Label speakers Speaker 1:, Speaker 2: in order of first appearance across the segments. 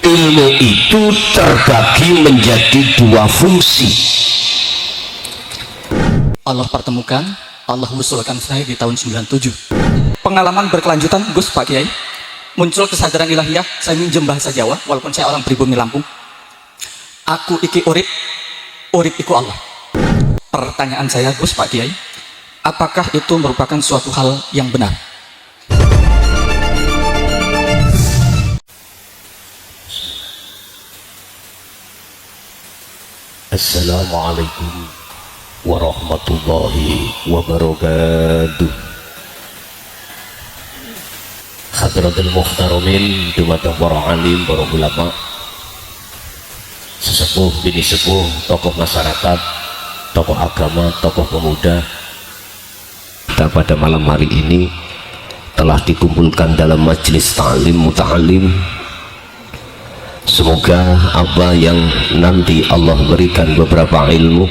Speaker 1: ilmu itu terbagi menjadi dua fungsi.
Speaker 2: Allah pertemukan, Allah usulkan saya di tahun 97. Pengalaman berkelanjutan Gus Pak Kiai, muncul kesadaran ilahiyah. Saya minjem bahasa Jawa walaupun saya orang pribumi Lampung. Aku iki urip, urip iku Allah. Pertanyaan saya Gus Pak Kiai, apakah itu merupakan suatu hal yang benar?
Speaker 1: Assalamualaikum warahmatullahi wabarakatuh. Hadratul muhtaramin, dumateng para alim, para ulama, sesepuh, bini sepuh, tokoh masyarakat, tokoh agama, tokoh pemuda, kita pada malam hari ini telah dikumpulkan dalam majelis ta'lim muta'alim. Semoga apa yang nanti Allah berikan beberapa ilmu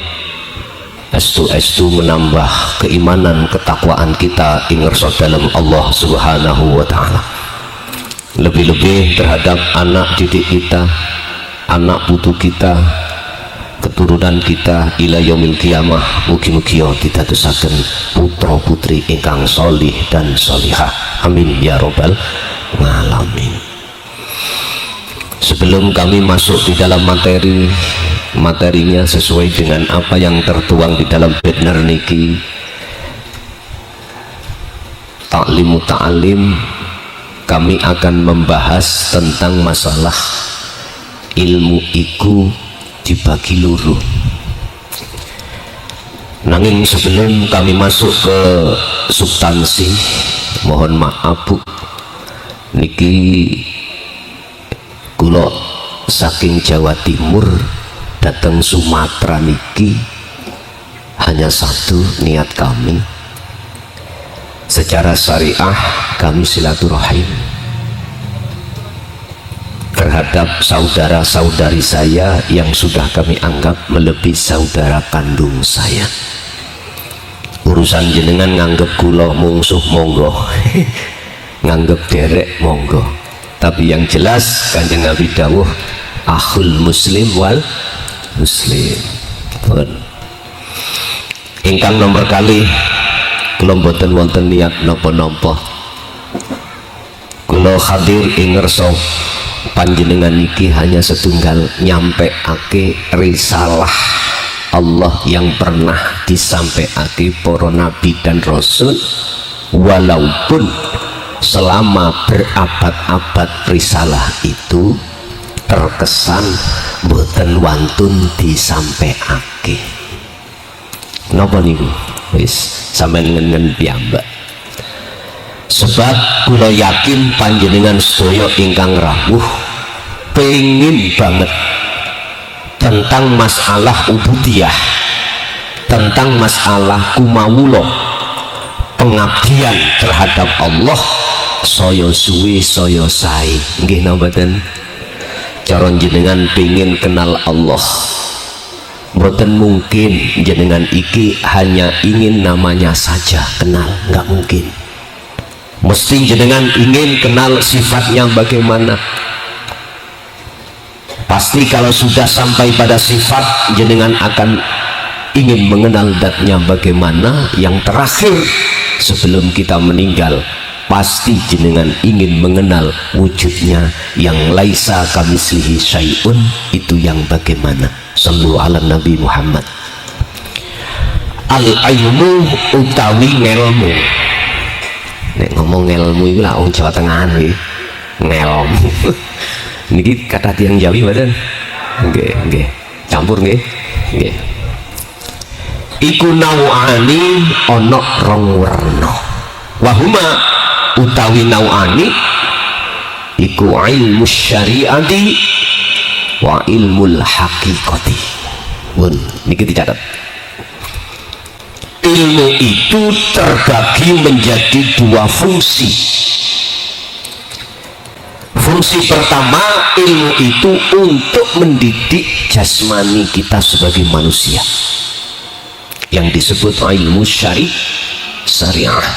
Speaker 1: estu menambah keimanan ketakwaan kita ingerso dalam Allah subhanahu wa ta'ala, lebih-lebih terhadap anak didik kita, anak putu kita, keturunan kita ila yaumil qiyamah. Mugi-mugi ditadosaken putra putri ingkang solih dan solihah, amin ya robbal alamin. Sebelum kami masuk di dalam materinya sesuai dengan apa yang tertuang di dalam banner niki Ta'lim Muta'alim, kami akan membahas tentang masalah ilmu iku dibagi loro. Nanging sebelum kami masuk ke substansi, mohon maaf Bu, niki kula saking Jawa Timur datang Sumatera niki hanya satu niat kami, secara syariah kami silaturahim terhadap saudara-saudari saya yang sudah kami anggap melebihi saudara kandung saya. Urusan jenengan nganggep kula mungsuh monggo nganggep derek monggo, tapi yang jelas Kanjeng Nabi dawuh akhul muslim wal muslim. Ingkang nomor kali kula mboten wonten niat napa-napa, kula hadir ing ngersa panjenengan niki hanya setunggal nyampeake risalah Allah yang pernah disampaikan para nabi dan rasul, walaupun selama berabad-abad risalah itu terkesan boten wantun disampaiake. Napa niku? Wis sampeyan ngen piyambak. Sebab kula yakin panjenengan sedaya ingkang rawuh pengin banget tentang masalah ubudiyah, tentang masalah kumawula, pengabdian terhadap Allah saya suwi saya sae. Nggih napa mboten? Cara jenengan pengin kenal Allah, mboten mungkin jenengan iki hanya ingin namanya saja kenal, nggak mungkin. Mesti jenengan ingin kenal sifatnya bagaimana. Pasti kalau sudah sampai pada sifat, jenengan akan ingin mengenal zatnya bagaimana. Yang terakhir sebelum kita meninggal, pasti jenengan ingin mengenal wujudnya yang laisa kamitslihi syai'un, itu yang bagaimana. Sallu ala Nabi Muhammad. Al-ilmu utawi ngelmu. Nek ngomong ngelmu itu lah orang Jawa Tengah nih, ngelmu. Niki kata tiang Jawi badan. Nggih, campur nggih. Nggih. Iku nau'ani ana rong werna. Wahuma utawi nau'ani iku ilmu syariati wa ilmul haqiqati. Pun niki dicatat. Ilmu itu terbagi menjadi dua fungsi. Fungsi pertama, ilmu itu untuk mendidik jasmani kita sebagai manusia, yang disebut ilmu syariah.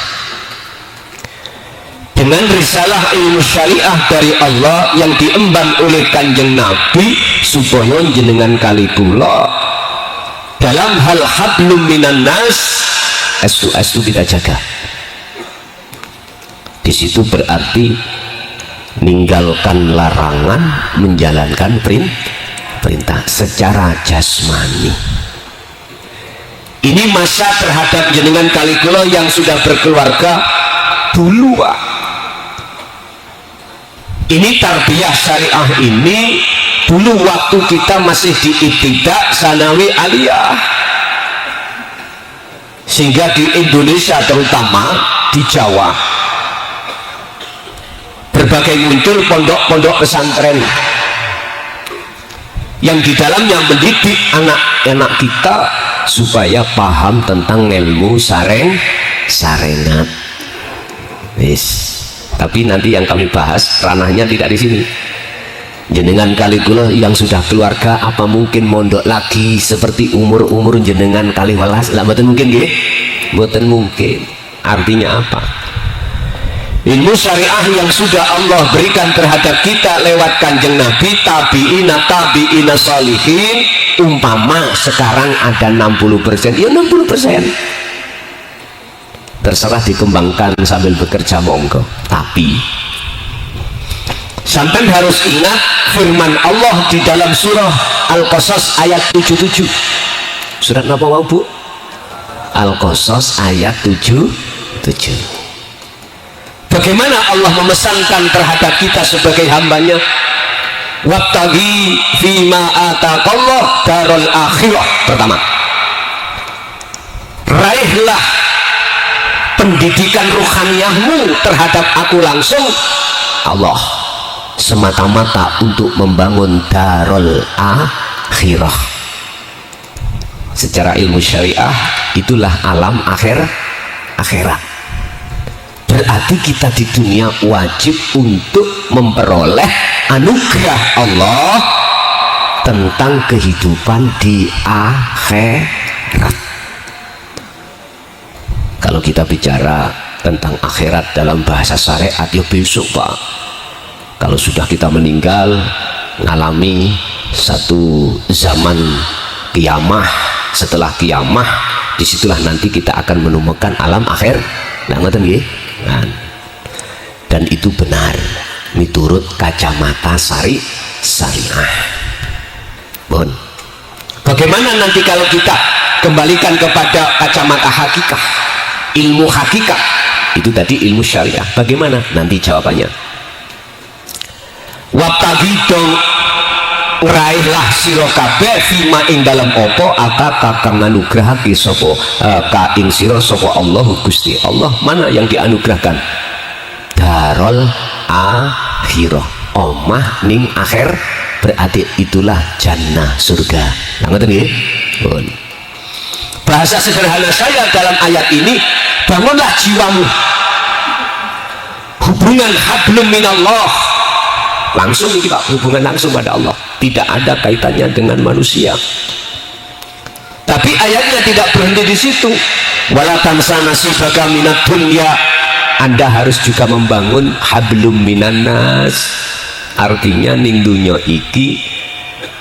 Speaker 1: dengan risalah ilmu syariah dari Allah yang diemban oleh Kanjeng Nabi supaya jenengan kali kula dalam hal hablum minan nas estu kita jaga. Di situ berarti meninggalkan larangan, menjalankan perintah secara jasmani. Ini masa terhadap jenengan kali kula yang sudah berkeluarga dulu, Pak. Ini tarbiyah syariah ini dulu waktu kita masih di ibtidak, sanawi, aliyah, sehingga di Indonesia terutama di Jawa berbagai muncul pondok-pondok pesantren yang di dalamnya mendidik anak-anak kita supaya paham tentang ilmu sarengat. Tapi nanti yang kami bahas ranahnya tidak di sini. Jenengan kali kula yang sudah keluarga apa mungkin mondok lagi seperti umur jenengan kali welas? Lah mboten mungkin nggih. Mboten mungkin. Artinya apa? Ilmu syariah yang sudah Allah berikan terhadap kita lewat Kanjeng Nabi, tabi'ina sholihin, umpama sekarang ada 60%, ya 60%. Terserah dikembangkan sambil bekerja, monggo. Tapi sampai harus ingat firman Allah di dalam surah Al-Qasas ayat 77. Surat apa mau, Bu? Al-Qasas ayat 77. Bagaimana Allah memesankan terhadap kita sebagai hambanya? Wabtaghi fima ataqallah darul akhirah. Pertama, raihlah pendidikan ruhaniyahmu terhadap aku langsung, Allah, semata-mata untuk membangun darul akhirah. Secara ilmu syariah itulah alam akhirat. Berarti kita di dunia wajib untuk memperoleh anugerah Allah tentang kehidupan di akhirat. Kalau kita bicara tentang akhirat dalam bahasa syariat, ya besok, Pak. Kalau sudah kita meninggal, ngalami satu zaman kiamah, setelah kiamah, disitulah nanti kita akan menemukan alam akhir. Nah, ngoten nggih. Nah, dan itu benar miturut kacamata syariah. Bon. Bagaimana nanti kalau kita kembalikan kepada kacamata hakikat, ilmu hakikat itu tadi ilmu syariah, bagaimana nanti jawabannya? Wabtaghi dong raihlah sira kabeh fima ing dalam opo kang nganugrahake sapa ka ing sira sapa Allah Gusti Allah. Mana yang dianugerahkan? Darul akhirah, omah ning akhir, berarti itulah jannah, surga. Ngoten nggih? Pun bahasa sederhana saya dalam ayat ini, bangunlah jiwamu, hubungan hablum minallah, langsung kita hubungan langsung pada Allah, tidak ada kaitannya dengan manusia. Tapi ayatnya tidak berhenti di situ. Wala tansa nasibaka minad dunya, Anda harus juga membangun hablum minan nas. Artinya ning dunya iki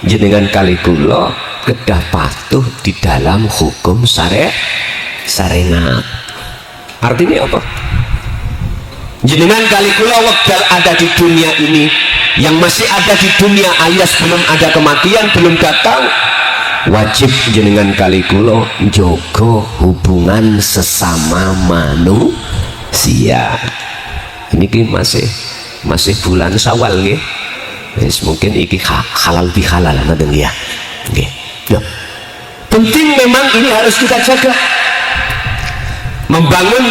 Speaker 1: jenengan kali kula kedah patuh di dalam hukum sarengat. Artinya apa? Jenengan kali kula wekdal ada di dunia ini, yang masih ada di dunia alias belum ada kematian, belum datang, wajib jenengan kali kula njogo hubungan sesama manusia. Ini masih bulan Syawal nggih. Wis mungkin iki halal bihalal ngoten ya. Nggih. Penting memang ini harus kita jaga. Membangun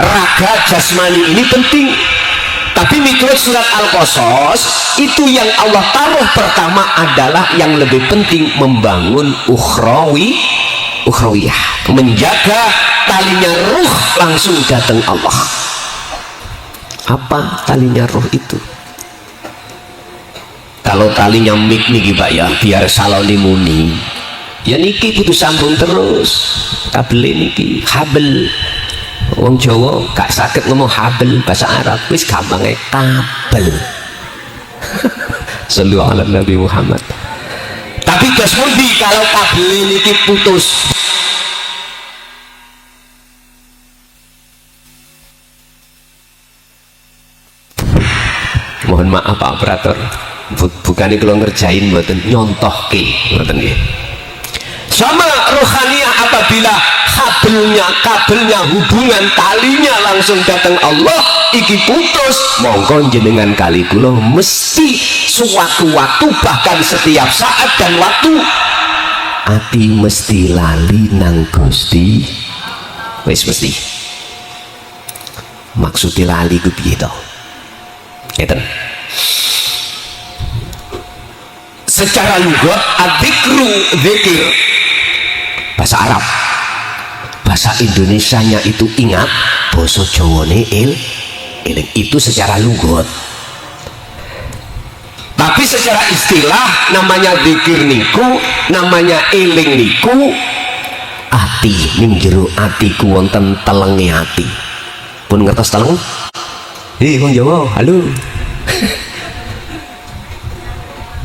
Speaker 1: raga jasmani ini penting. Tapi miturut surat Al-Qasas itu yang Allah taruh pertama adalah yang lebih penting, membangun ukhrawiyah, menjaga talinya ruh langsung datang Allah. Apa talinya ruh itu? Kalau talinya mik niki Pak ya, biar saloni muni, ya niki kudu sambung terus kabel niki, habel Wong Jawa gak saged ngomong habel bahasa Arab, wis gampange kabel. Sallu ala Nabi Muhammad. Tapi gas pundi kalau kabel niki putus? Mohon maaf Pak Operator, bukannya kalau ngerjain mboten nyontohke mboten nggih. Sama rohaniah apabila kabelnya hubungan talinya langsung datang Allah iki putus, monggo jenengan kali kula mesti sewaktu-waktu bahkan setiap saat dan waktu ati mesti lali nang Gusti. Wis mesti. Maksudnya lali ku piye to? Ngeten. Secara lughat adzikru zikir bahasa Arab, bahasa Indonesianya itu ingat, basa Jawane eling, itu secara lughat. Tapi secara istilah namanya zikir niku, namanya eling niku ati ning jero atiku wonten telenge ati. Pun ngertos teleng? Hei wong Jawa, halo.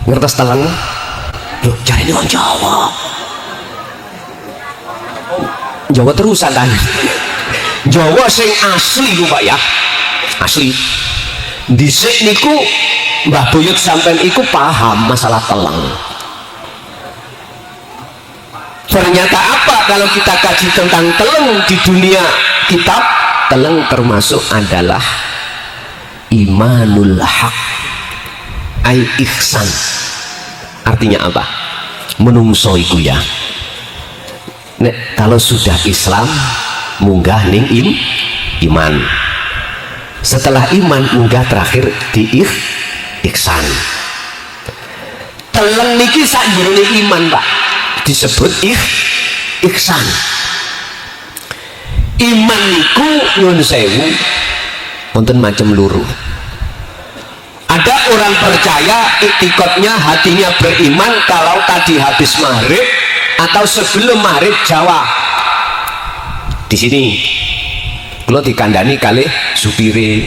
Speaker 1: Ngertos teleng? Loh, jarine wong Jawa. Jawa terusan kan? Jawa sing asli lho Pak ya. Asli. Dhisik niku Mbah Buyut sampean iku paham masalah teleng. Ternyata apa kalau kita kaji tentang teleng di dunia kitab, teleng termasuk adalah imanul haq, ai ihsan. Artinya apa? Menungso iku ya. Nek kalau sudah Islam munggah ning iman. Setelah iman munggah terakhir di ihsan. Teleng niki sak jerone iman, Pak. Disebut ihsan. Iman niku nyun sewu wonten macam luru. Ada orang percaya iktikadnya hatinya beriman kalau tadi habis maghrib atau sebelum maghrib Jawa. Di sini kula dikandani kalih supire.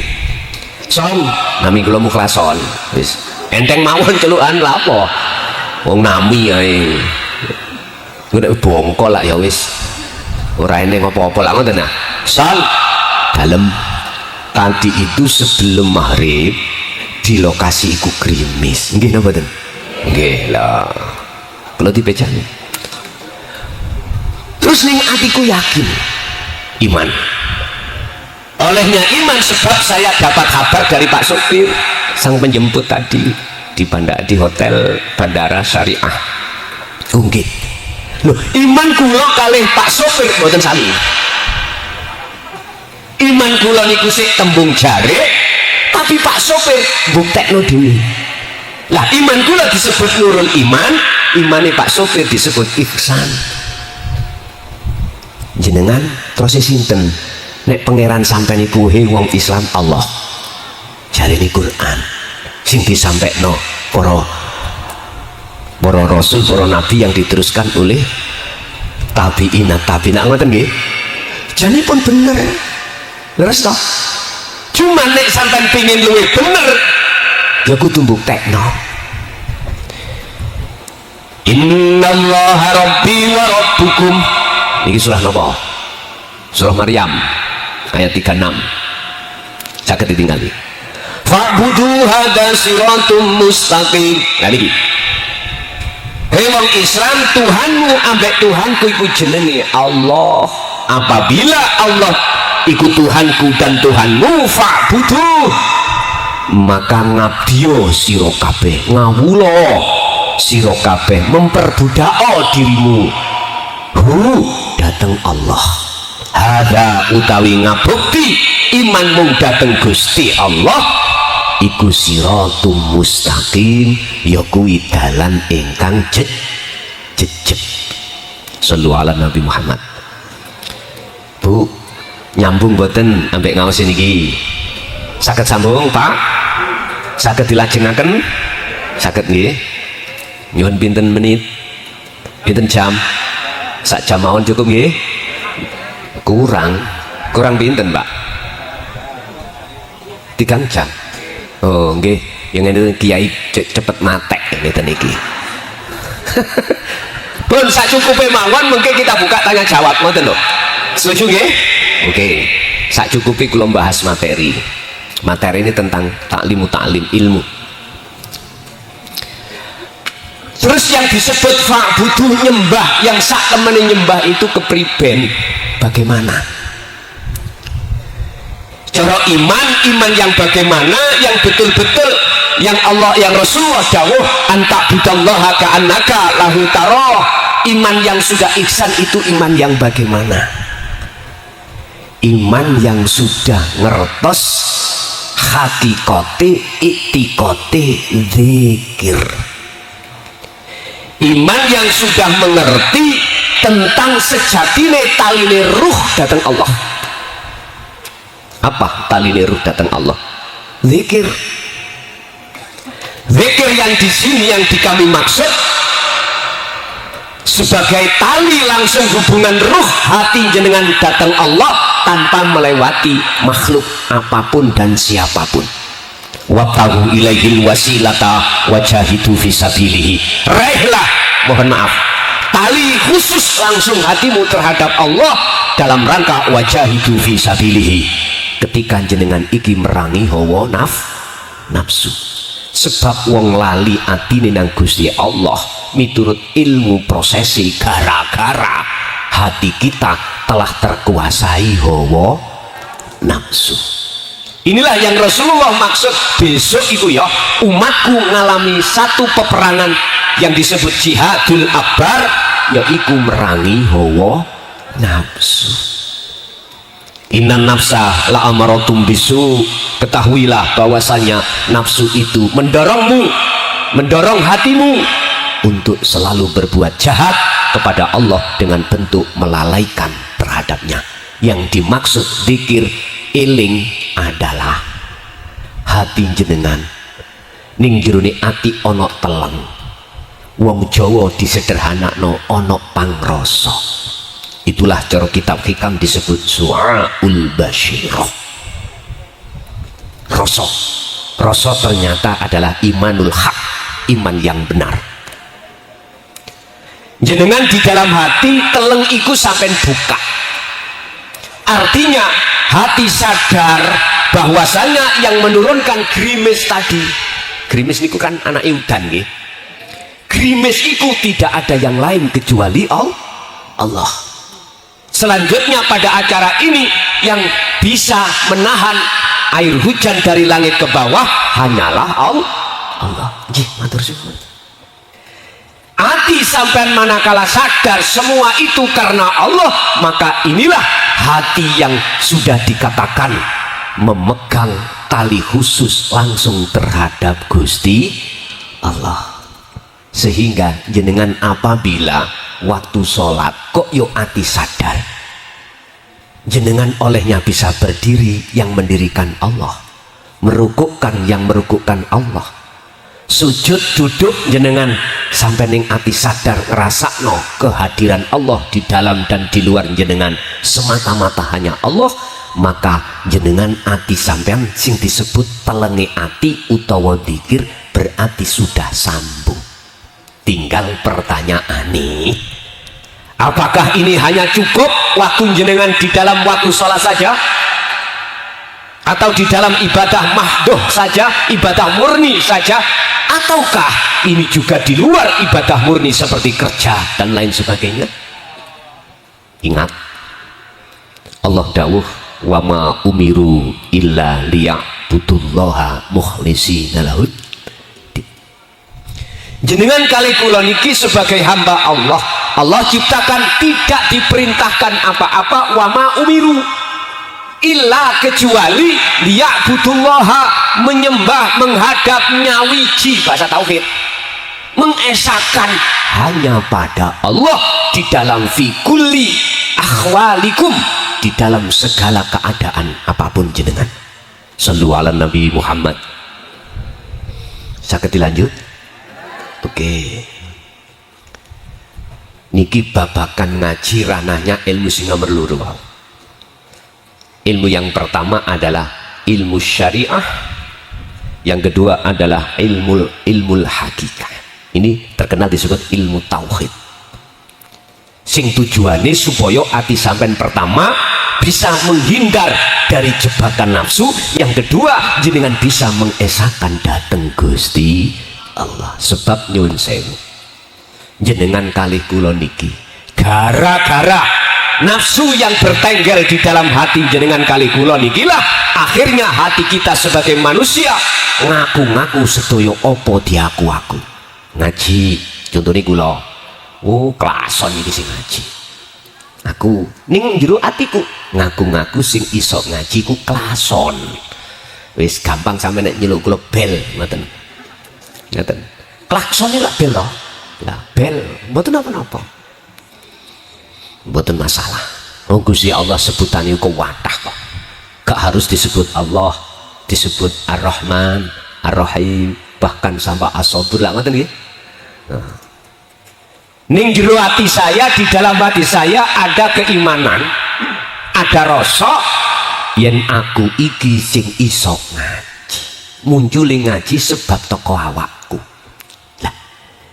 Speaker 1: Son, nami kula mukhlason. Wis enteng mawon celukan lha apa? Wong nami ae. Kuwi bongkol lah ya wis. Ora eneng apa-apa lah ngoten nah. Son, dalem tadi itu sebelum maghrib di lokasi iku krimis. Nggih napa mboten? Nggih lah. Kula dipejani. Terus ning atiku yakin iman. Olehnya iman sebab saya dapat kabar dari Pak Sopir sang penjemput tadi di hotel Bandara Syariah. Oh nggih. Loh, iman kula kalih Pak Sopir mboten sami. Iman kula niku sik tembung jare, tapi Pak Sopir buktekno dhewe. Lah iman kula disebut nurul iman, imane Pak Sopir disebut ihsan. Jenengan terus sinten? Nek pangeran sampeyan iku wong Islam Allah. Jarene Quran sing disampaikno para rasul, para nabi yang diteruskan oleh tabi'in ngoten nggih. Jane pun bener. Leres toh? Cuma nek sampean pengin luwih bener ya kudu mbuktekno. Innallaha rabbi wa rabbukum. Niki surah napa? Surah Maryam ayat 36. Saged ditinggali. Fa'budu hadza siratum mustaqim. Lah niki. Hei wong Islam, Tuhanmu ambek Tuhanku iku jenenge Allah. Apabila Allah iku Tuhanku dan Tuhanmu, fa'budu, maka ngabdiyo sira kabeh, ngawula sira kabeh, memperbudakno dirimu dateng Allah. Hadza utawi ngabukti imanmu dateng Gusti Allah iku siratum mustaqim, ya kuwi dalan ingkang jejeg. Sallu ala Nabi Muhammad. Bu, nyambung boten ambek ngaos niki? Saged sambung, Pak? Saged dilajengaken? Saged nggih. Nyuwun pinten menit? Pinten jam? Sak jam mawon cukup nggih? Kurang kurang pinten Pak? 3 jam. Oh nggih, yang ini kiai cepet matek ngeten iki. Pun sacukupe mawon mungkin kita buka tanya jawab ngoten lho. Setuju nggih? Oke. Sacukupe kula bahas materi. Materi ini tentang taklim ilmu. Terus yang disebut fa'budu nyembah, yang sak temene nyembah itu kepriben bagaimana? Cara iman yang bagaimana, yang betul-betul yang Allah yang Rasulullah dawuh antabudallaha ka'annaka lahu tarah. Iman yang sudah ihsan itu iman yang bagaimana? Iman yang sudah ngertos hakikate iktikote zikir. Iman yang sudah mengerti tentang sejatine taline ruh datang Allah. Apa taline ruh datang Allah? Zikir. Zikir yang di sini yang kami maksud sebagai tali langsung hubungan ruh hati jenengan datang Allah tanpa melewati makhluk apapun dan siapapun. Wabtahu ilaihil wasilata wajahidu fisabilihi. Raihlah, mohon maaf, tali khusus langsung hatimu terhadap Allah dalam rangka wajahidu fisabilihi. Ketika jenengan iki merangi hawa nafsu. Sebab wong lali atine nang Gusti Allah miturut ilmu prosesi gara-gara hati kita telah terkuasai hawa nafsu. Inilah yang Rasulullah maksud besok itu ya, umatku ngalami satu peperangan yang disebut jihadul akbar, yaitu merangi hawa nafsu. Innan nafsa la amaratum bisu. Ketahuilah bahwasanya nafsu itu mendorong hatimu untuk selalu berbuat jahat kepada Allah dengan bentuk melalaikan terhadapnya. Yang dimaksud zikir eling adalah hati jenengan ning jerone ati ana teleng. Wong Jawa disederhanakno ana pangrasa. Itulah cara kitab hikam disebut su'aul basyirah. Rasa ternyata adalah imanul haq, iman yang benar. Jenengan di dalam hati teleng iku sampai buka. Artinya hati sadar bahwasanya yang menurunkan gerimis tadi, gerimis itu kan anak udan nggih. Gerimis itu tidak ada yang lain kecuali Allah. Selanjutnya pada acara ini yang bisa menahan air hujan dari langit ke bawah hanyalah Allah. Nggih, matur suwun. Hati sampai manakala sadar semua itu karena Allah, maka inilah hati yang sudah dikatakan memegang tali khusus langsung terhadap Gusti Allah. Sehingga jenengan apabila waktu sholat kok yo ati sadar, jenengan olehnya bisa berdiri yang mendirikan Allah, merukukkan yang merukukkan Allah, sujud duduk jenengan sampai ning ati sadar ngrasakno kehadiran Allah di dalam dan di luar jenengan semata-mata hanya Allah, maka jenengan ati sampean sing disebut telenge ati utawa dzikir berarti sudah sambung. Tinggal pertanyaan nih, apakah ini hanya cukup waktu jenengan di dalam waktu sholat saja, atau di dalam ibadah mahdoh saja, ibadah murni saja, ataukah ini juga di luar ibadah murni seperti kerja dan lain sebagainya? Ingat, Allah dawuh wa ma umiru illa liya'budullaha mukhlishina lahud. Jenengan kali kula niki sebagai hamba Allah, Allah ciptakan tidak diperintahkan apa-apa wa ma umiru illa kecuali liya'budullaha, menyembah, menghadap, nyawiji, bahasa tauhid, mengesahkan hanya pada Allah di dalam fi kulli akhwalikum, di dalam segala keadaan apapun jenengan. Sallu ala Nabi Muhammad. Saged dilanjut? Oke. Niki babakan ngaji ranahnya ilmu sing nomor loro. Ilmu yang pertama adalah ilmu syariah, yang kedua adalah ilmu hakikah. Ini terkenal disebut ilmu tauhid. Sing tujuannya supaya hati sampean pertama bisa menghindar dari jebakan nafsu, yang kedua jenengan bisa mengesahkan dateng Gusti Allah. Sebab nyuwun sewu, jenengan kalih kula niki gara-gara nafsu yang bertengger di dalam hati jenengan kalih kula niki lah akhirnya hati kita sebagai manusia ngaku-ngaku sedoyo opo diaku-aku. Ngaji contohnya kula, oh klason iki sing ngaji, aku ning jero atiku ngaku-ngaku sing iso ngaji ku klason. Wis gampang sampe nek nyeluk kula bel ngoten. Ngoten. Klaksone lak bel to. Lah bel mboten napa-napa. Mboten masalah. Oh Gusti Allah sebutannya kok wadah kok. Gak harus disebut Allah, disebut Ar-Rahman, Ar-Rahim, bahkan sampai As-Sabur lah ngoten nggih. Nah. Ning jero hati saya, di dalam hati saya ada keimanan, ada rasa yen aku iki sing iso ngaji. Muncul ngaji sebab teko awakku. Lah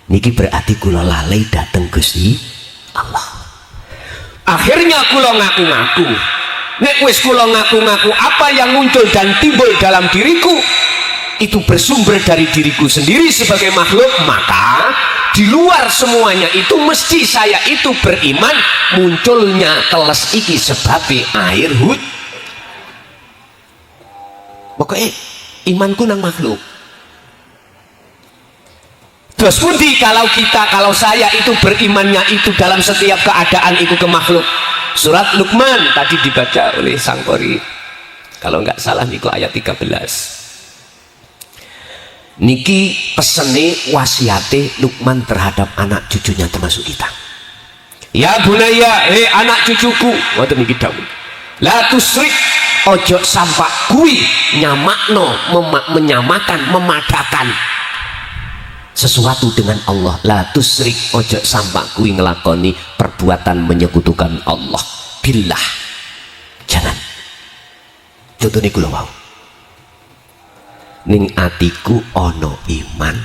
Speaker 1: niki berarti kula lalai dateng Gusti Allah. Akhirnya kula ngaku-ngaku. Nek wis kula ngaku-ngaku, apa yang muncul dan timbul dalam diriku itu bersumber dari diriku sendiri sebagai makhluk, maka di luar semuanya itu mesti saya itu beriman munculnya teles iki sebabnya air hud. Pokoknya imanku nang makhluk. Terus pundi kalau saya itu berimannya itu dalam setiap keadaan itu ke makhluk. Surat Luqman tadi dibaca oleh Sang Qori, kalau nggak salah niku ayat 13. Niki pesene wasiate Luqman terhadap anak cucunya termasuk kita. Ya bunaya, anak cucuku, waktu niki dawuh, la tusrik, ojo sampak kui nyamakno, menyamakan, memadakan sesuatu dengan Allah. La tusrik, ojo sampak kui ngelakoni perbuatan menyekutukan Allah. Billah, jangan. Contohnya kula wau, ning atiku ono iman,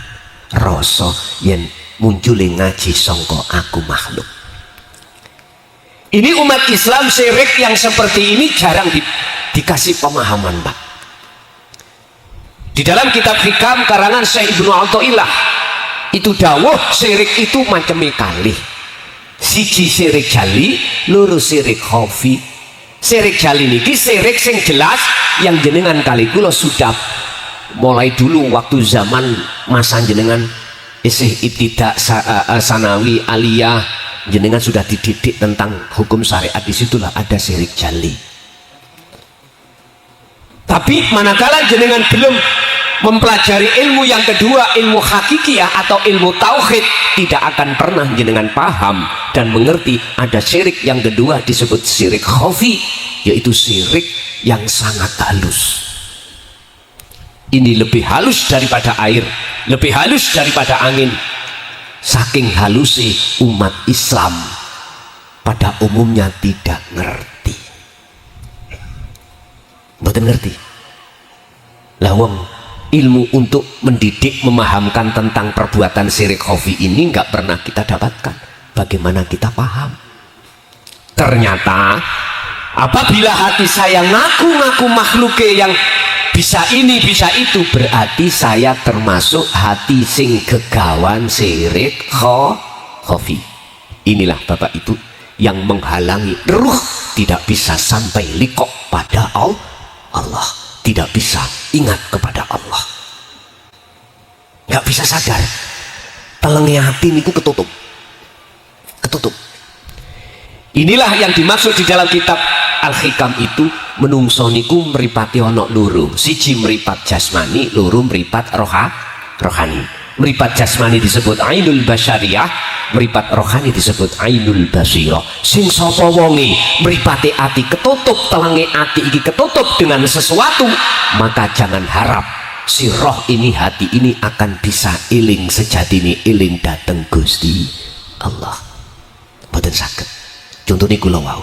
Speaker 1: rasa yen muncule ngaji sangka aku makhluk. Ini umat Islam syirik yang seperti ini jarang dikasih pemahaman, Pak. Di dalam kitab Hikam karangan Syekh Ibnu Athaillah itu dawuh syirik itu macam kalih. Siji syirik jali, loro syirik khafi. Syirik jali niki syirik sing jelas yang jenengan kali kula sudah mulai dulu waktu zaman masa jenengan isih ibtidak sanawi aliyah, jenengan sudah dididik tentang hukum syariat, disitulah ada syirik jali. Tapi manakala jenengan belum mempelajari ilmu yang kedua, ilmu hakikiyah atau ilmu tauhid, tidak akan pernah jenengan paham dan mengerti ada syirik yang kedua disebut syirik khafi, yaitu syirik yang sangat halus. Ini lebih halus daripada air, lebih halus daripada angin. Saking halusi umat Islam pada umumnya tidak ngerti. Mboten ngerti. Lawang ilmu untuk mendidik, memahamkan tentang perbuatan syirik khafi ini nggak pernah kita dapatkan. Bagaimana kita paham? Ternyata apabila hati saya ngaku-ngaku makhluknya yang bisa ini bisa itu, berarti saya termasuk hati sing gegawan syirik khafi. Inilah Bapak Ibu yang menghalangi ruh tidak bisa sampai liqo pada Allah, tidak bisa ingat kepada Allah, nggak bisa sadar. Telenge hati niku ketutup. Inilah yang dimaksud di dalam kitab Al-Hikam itu, menungso niku mripate ana loro, siji mripat jasmani, loro mripat rohani. Mripat jasmani disebut ainul basyariyah, mripat rohani disebut ainul basirah. Sing sapa wonge mripate ati ketutup, telenge ati iki ketutup dengan sesuatu, maka jangan harap si roh ini, hati ini akan bisa iling sejatine iling dateng Gusti Allah. Boten saged. Contohnya kula wau,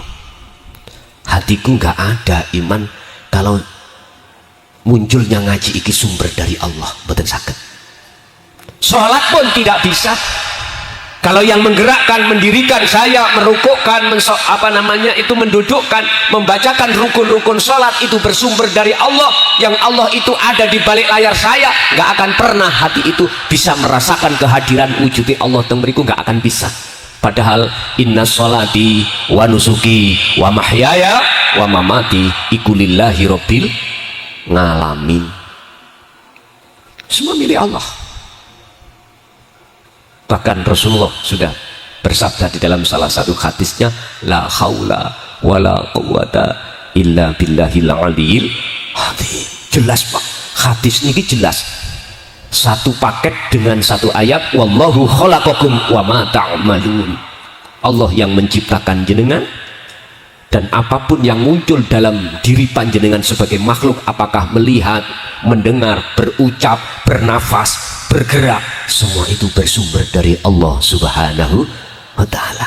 Speaker 1: hatiku nggak ada iman kalau munculnya ngaji iki sumber dari Allah, mboten saged. Sholat pun tidak bisa kalau yang menggerakkan, mendirikan saya, merukukkan, mendudukkan, membacakan rukun-rukun sholat itu bersumber dari Allah, yang Allah itu ada di balik layar saya, nggak akan pernah hati itu bisa merasakan kehadiran wujudi Allah teng mriku, nggak akan bisa. Padahal inna sholati wa nusuki wa mahyaya wa mamati iku lillahi rabbil ngalamin. Semua milik Allah. Bahkan Rasulullah sudah bersabda di dalam salah satu hadisnya, la haula wala quwata illa billahil aliyil azim. Jelas Pak, hadis ini jelas, satu paket dengan satu ayat, wallahu khalaqakum wa ma ta'malun. Allah yang menciptakan jenengan, dan apapun yang muncul dalam diri panjenengan sebagai makhluk, apakah melihat, mendengar, berucap, bernafas, bergerak, semua itu bersumber dari Allah subhanahu wa ta'ala.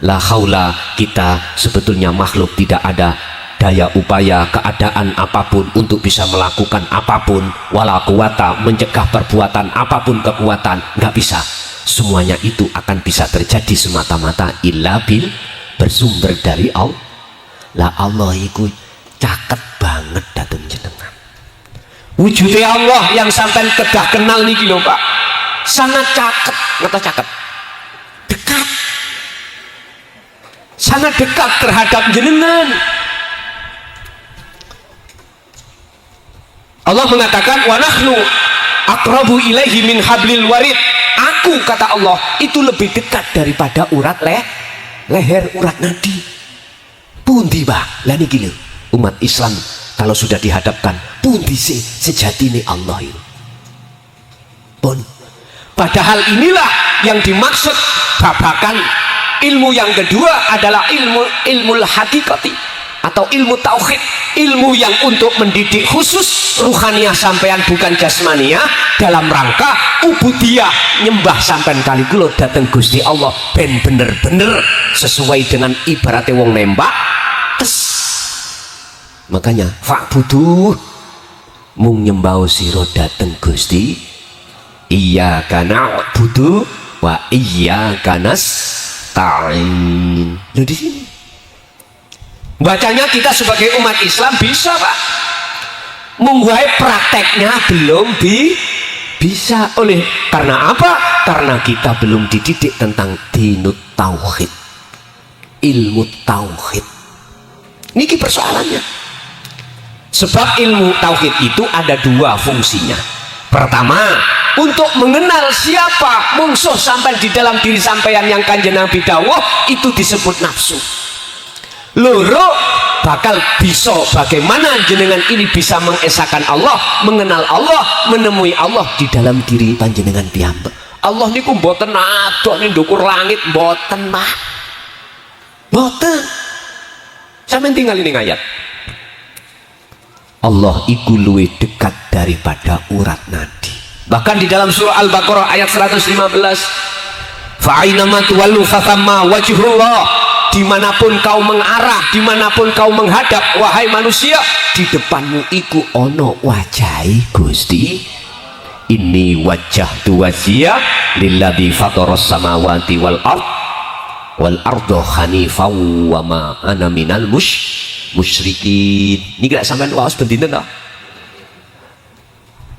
Speaker 1: La haula, kita sebetulnya makhluk tidak ada daya upaya keadaan apapun untuk bisa melakukan apapun, wala quwata, mencegah perbuatan apapun kekuatan, nggak bisa. Semuanya itu akan bisa terjadi semata-mata illa bil, bersumber dari Allah. Lah Allah itu caket banget datang jenengan. Wujudnya Allah yang sampai kedah kenal niki lho Pak, sangat caket, ngata caket, dekat, sangat dekat terhadap jenengan. Allah mengatakan wa nahnu aqrabu ilaihi min hablil warid. Aku, kata Allah, itu lebih dekat daripada urat leher, urat nadi. Pundi Pak, lah niki lho, umat Islam kalau sudah dihadapkan pundi sejati ini Allah itu pun. Padahal inilah yang dimaksud babakan ilmu yang kedua adalah ilmu hakikati atau ilmu tauhid, ilmu yang untuk mendidik khusus ruhaniyah sampean bukan jasmaniyah, dalam rangka ubudiyah, nyembah sampean kali kula dateng Gusti Allah ben bener-bener sesuai dengan ibaratnya wong nembak tes. Makanya fa'budu, mung nyembah sira dateng Gusti, iyyaka na'budu wa iyyaka nasta'in. Loh di sini bacanya kita sebagai umat Islam bisa Pak, menggunakan prakteknya belum bisa. Oleh karena apa? Karena kita belum dididik tentang dinut tauhid, ilmu tauhid. Niki persoalannya. Sebab ilmu tauhid itu ada dua fungsinya. Pertama, untuk mengenal siapa musuh sampai di dalam diri sampean yang kanjeng Nabi dawuh itu disebut nafsu. Loro, bakal bisa bagaimana jenengan ini bisa mengesahkan Allah, mengenal Allah, menemui Allah di dalam diri panjenengan piyambak. Allah niku mboten adoh ning ndukur langit, mboten Pak, mboten. Sampeyan tinggal ini ayat, Allah iku luwih dekat daripada urat nadi. Bahkan di dalam surah Al-Baqarah ayat 115, fa'ainama tuwallu fathamma wajhullah, dimanapun kau mengarah, dimanapun kau menghadap wahai manusia, di depanmu iku ono wajahi Gusti. Ini wajah tu wajhiya lilladzi fataras samawati wal ardo hanifan wa ma ana minal musyrikin. Ini gak sampean waos bendina toh?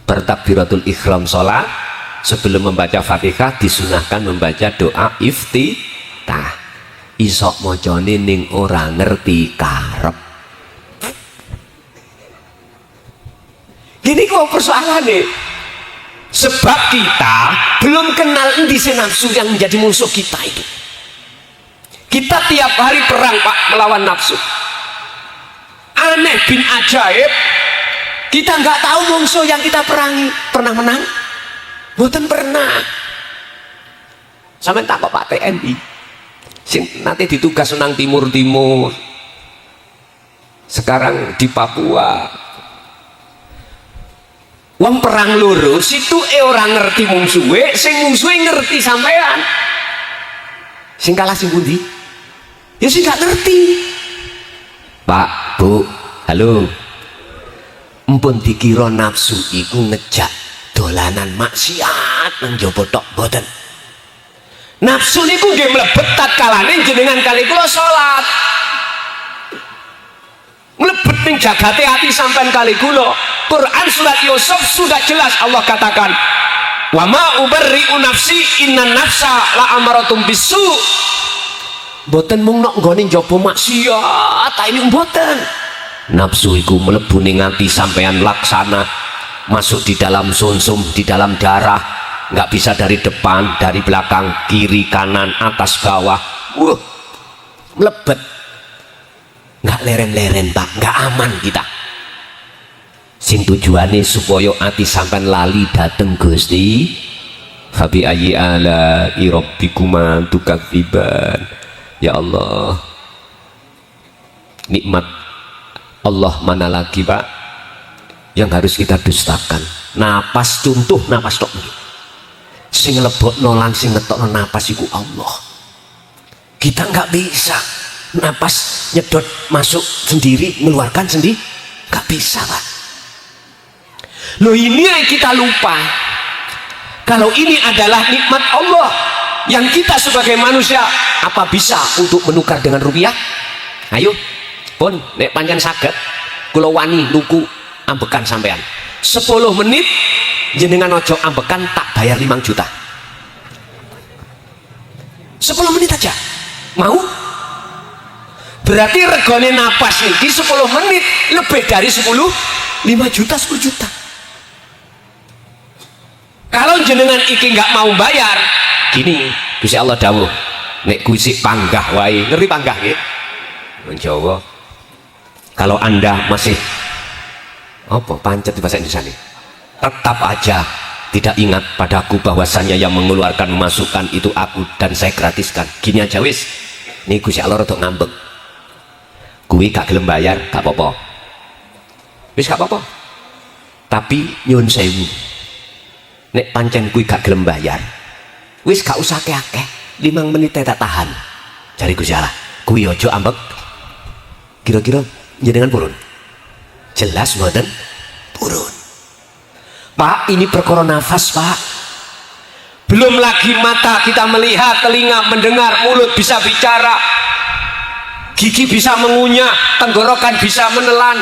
Speaker 1: Bertakbiratul ihram sholat, sebelum membaca Fatihah disunahkan membaca doa iftitah. Isok mocone ning ora ngerti karep. Gini kok persoalan nih. Sebab kita belum kenal endi sing nafsu yang menjadi musuh kita itu. Kita tiap hari perang Pak melawan nafsu. Aneh bin ajaib, kita nggak tahu musuh yang kita perangi pernah menang? Bukan pernah. Sampai tak Pak TNI sing nanti ditugas nang timur sekarang di Papua, wong perang loro situ orang ngerti musuhe, sing musuhe ngerti sampean, sing kalah sing pundi ya sing gak ngerti. Pak, Bu, halo. Empun dikira nafsu iku ngejak dolanan maksiat nang jaba tok boten. Nafsu niku nggih mlebet tatkalane jenengan kali kula salat. Mlebet ning jagate ati sampean kali kula. Quran surat Yusuf sudah jelas Allah katakan, "Wa ma ubarri'u nafsi innan nafsa la amaratum bisu." Mboten mung nok nggone njaba maksiat, ta ini mboten. Nafsu iku mlebu ning ati sampean laksana, masuk di dalam sumsum, di dalam darah, nggak bisa dari depan, dari belakang, kiri, kanan, atas, bawah. Mlebet. Nggak leren-leren Pak, nggak aman kita. Sing tujuane supaya ati sampean lali dateng Gusti. Fabi ayyi ala rabbikuma tukadziban. Ya Allah, nikmat Allah mana lagi Pak yang harus kita dustakan? Napas, contoh napas tok. Sing lebokno lan sing ngetokno napas iku Allah. Kita nggak bisa napas nyedot masuk sendiri, mengeluarkan sendiri, nggak bisa Pak. Loh, ini yang kita lupa. Kalau ini adalah nikmat Allah yang kita sebagai manusia, apa bisa untuk menukar dengan rupiah? Ayo pun nek pancen saged kula wani nuku ambekan sampean 10 menit jenengan ojo ambekan tak bayar 5 juta. 10 menit aja mau? Berarti regane napas niki 10 menit lebih dari 5 juta, 10 juta. Kalau jenengan iki nggak mau bayar, gini Gusti Allah dawuh, nek kuwi panggah wae, ngerti panggah nggih? Jawa. Kalau Anda masih apa pancet di bahasa Indonesia nih, tetap aja tidak ingat padaku bahwasanya yang mengeluarkan memasukkan itu aku dan saya gratiskan. Gini aja wis, nih Gusti Allah untuk ngambek. Kuwi gak gelem bayar, gak apa-apa. Wis gak apa-apa. Tapi nyun sewu, nek pancen kuwi gak gelem bayar, wis gak usah akeh-akeh, 5 menit tak tahan. Cari Gusti Allah, kuwi ojo ambek. Kira-kira jenengan purun? Jelas mboten? Purun. Pak, ini perkara nafas Pak. Belum lagi mata kita melihat, telinga mendengar, mulut bisa bicara, gigi bisa mengunyah, tenggorokan bisa menelan.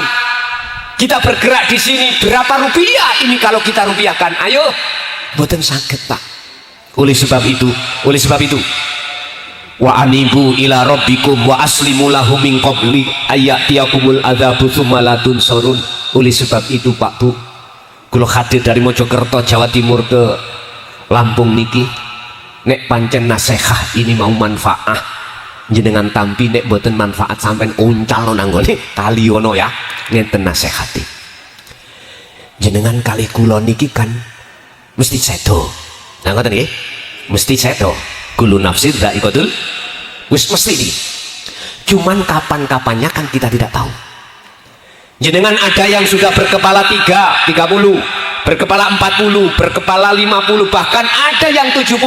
Speaker 1: Kita bergerak di sini, berapa rupiah ini kalau kita rupiahkan? Ayo, mboten saged Pak. Oleh sebab itu wa anibu ila rabbikum wa aslimu lahu min qabli ayatiyakumul adzabu tsumma la tunsurun. Oleh sebab itu Pak Bu, kula hadir dari Mojokerto Jawa Timur ke Lampung niki, nek pancen nasihat ini mau manfaat jenengan tampi, nek boten manfaat sampean uncal nang nggone tali ono ya, ngenten nasihati. Jenengan kali kula niki kan mesti sedo. Nah ngoten nggih, mesti sedo. Kullu nafsin dha'iqatul, wis mesti iki. Cuman kapan-kapannya kan kita tidak tahu. Jenengan ada yang sudah berkepala 30, berkepala 40, berkepala 50, bahkan ada yang 70.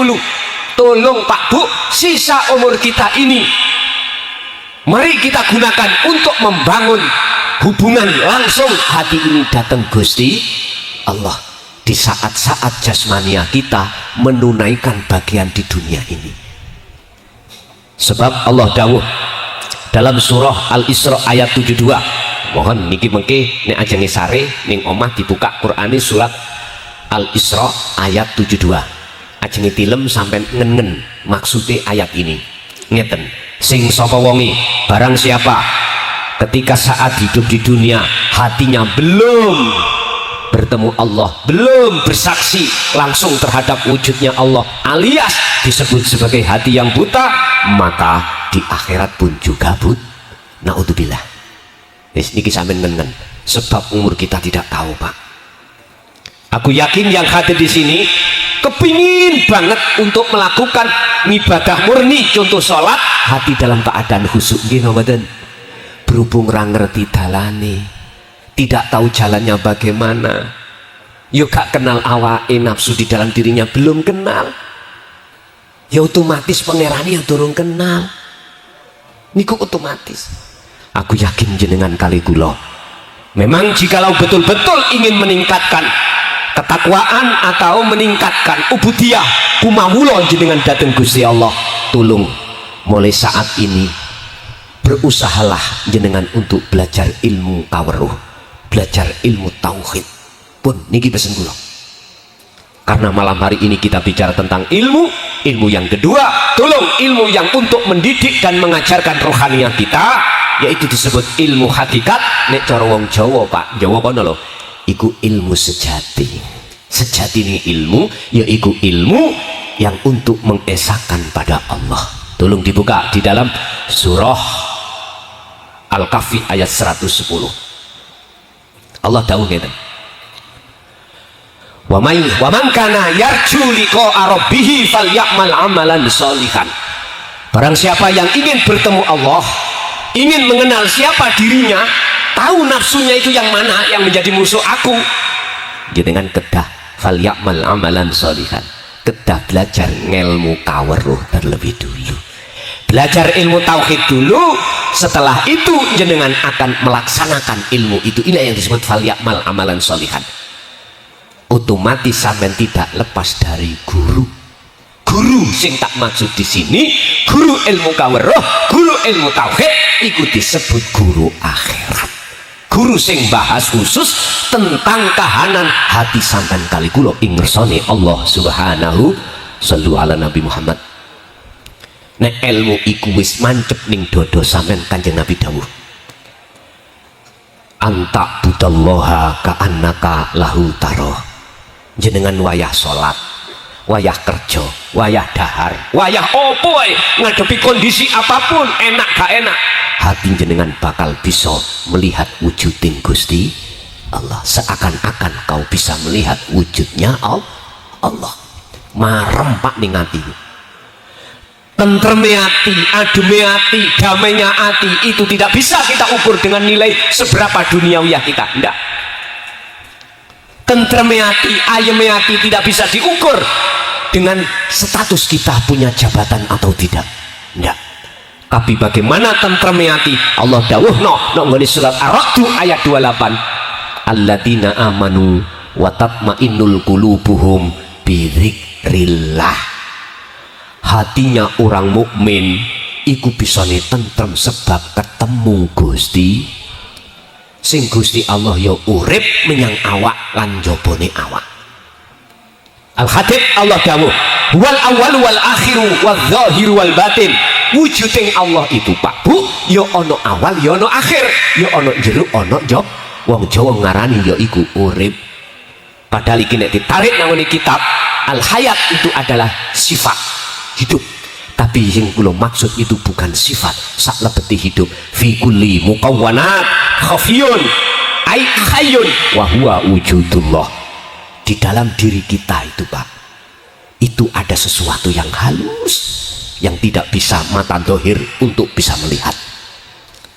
Speaker 1: Tolong Pak Bu, sisa umur kita ini mari kita gunakan untuk membangun hubungan langsung hati ini datang Gusti Allah. Di saat-saat jasmania kita menunaikan bagian di dunia ini. Sebab Allah dawuh dalam surah Al-Isra ayat 72. Mohon niki mengke nek ajenge sare ning omah dibuka Qur'ane surat Al-Isra ayat 72. Ajenge tilem sampai ngen-ngen maksudnya ayat ini. Ngeten, sing sapa wonge, barang siapa ketika saat hidup di dunia hatinya belum bertemu Allah, belum bersaksi langsung terhadap wujudnya Allah, alias disebut sebagai hati yang buta, maka di akhirat pun juga but. Naudzubillah. Wis niki sampean ngen-ngen, sebab umur kita tidak tahu Pak. Aku yakin yang hadir di sini kepingin banget untuk melakukan ibadah murni, contoh sholat, hati dalam keadaan khusyuk. Nggih mboten? Berhubung ra ngerti dalane, tidak tahu jalannya bagaimana, yuk gak kenal awake nafsu di dalam dirinya, belum kenal, ya otomatis pangerane yang durung kenal niku otomatis. Aku yakin jenengan kali kula memang jikalau betul-betul ingin meningkatkan ketakwaan atau meningkatkan ubudiyah kumawula jenengan dateng Gusti Allah, tolong mulai saat ini berusahalah jenengan untuk belajar ilmu taweruh, belajar ilmu tauhid. Pun niki pesen kula, karena malam hari ini kita bicara tentang ilmu yang kedua, tolong ilmu yang untuk mendidik dan mengajarkan rohaniah kita, yaitu disebut ilmu hakikat. Nek cara wong Jawa Pak, Jawa kono lho, iku ilmu sejati. Sejati ini ilmu, yaitu ilmu yang untuk mengesahkan pada Allah. Tolong dibuka di dalam surah Al-Kahfi ayat 110. Allah dawuh ngeten, wa man kana yarju liqa'a rabbih falyamal amalan sholihan. Barang siapa yang ingin bertemu Allah, ingin mengenal siapa dirinya, tahu nafsunya itu yang mana yang menjadi musuh aku, jenengan kedah falyamal amalan sholihan, kedah belajar ngelmu taweruh terlebih dulu, belajar ilmu tauhid dulu. Setelah itu jenengan akan melaksanakan ilmu itu. Ini yang disebut falyamal amalan sholihan. Otomatis sampean tidak lepas dari guru. Guru sing tak maksud di sini guru ilmu kaweruh, guru ilmu tauhid, iku disebut guru akhirat. Guru sing bahas khusus tentang kahanan hati sampean kali kula ing ngersane Allah Subhanahu sallu ala Nabi Muhammad. Nek ilmu iku wis mancep ning dodo sampean, Kanjeng Nabi dawuh, anta budallaha ka'annaka lahu taro. Jenengan wayah sholat, wayah kerja, wayah dahar, wayah opo ngadepi kondisi apapun, enak gak enak, hati jenengan bakal bisa melihat wujuding Gusti Allah, seakan-akan kau bisa melihat wujudnya Allah. Marem Pak ning ati, tentreme ati, ademe ati, damainya ati, itu tidak bisa kita ukur dengan nilai seberapa duniawiyah kita, enggak. Tentreme hati, ayeme hati tidak bisa diukur dengan status kita punya jabatan atau tidak, enggak. Tapi bagaimana tentreme hati? Allah dawuh no nggone surat Ar-Ra'd ayat 28, alladzina amanu wa tatmainnul qulubuhum bi dzikrillah. Hatinya orang mukmin iku bisane tentrem sebab ketemu Gusti. Sing Gusti Allah ya urip menyang awak lan jabone awak. Al-Hadid Allah dawuh, wal awal wal akhiru wal zahiru wal batin. Wujuding Allah itu Pak Bu, ya ana awal ya ana akhir, ya ana jero ana job. Wong Jawa ngarani ya iku urip. Padahal iki nek ditarik nang kitab Al-Hayat itu adalah sifat hidup. Tapi yang kula maksud itu bukan sifat sak lebeti hidup. Fi kulli mukawwanat khafiyun ai khayyun wa huwa wujudullah. Di dalam diri kita itu Pak, itu ada sesuatu yang halus yang tidak bisa mata dohir untuk bisa melihat,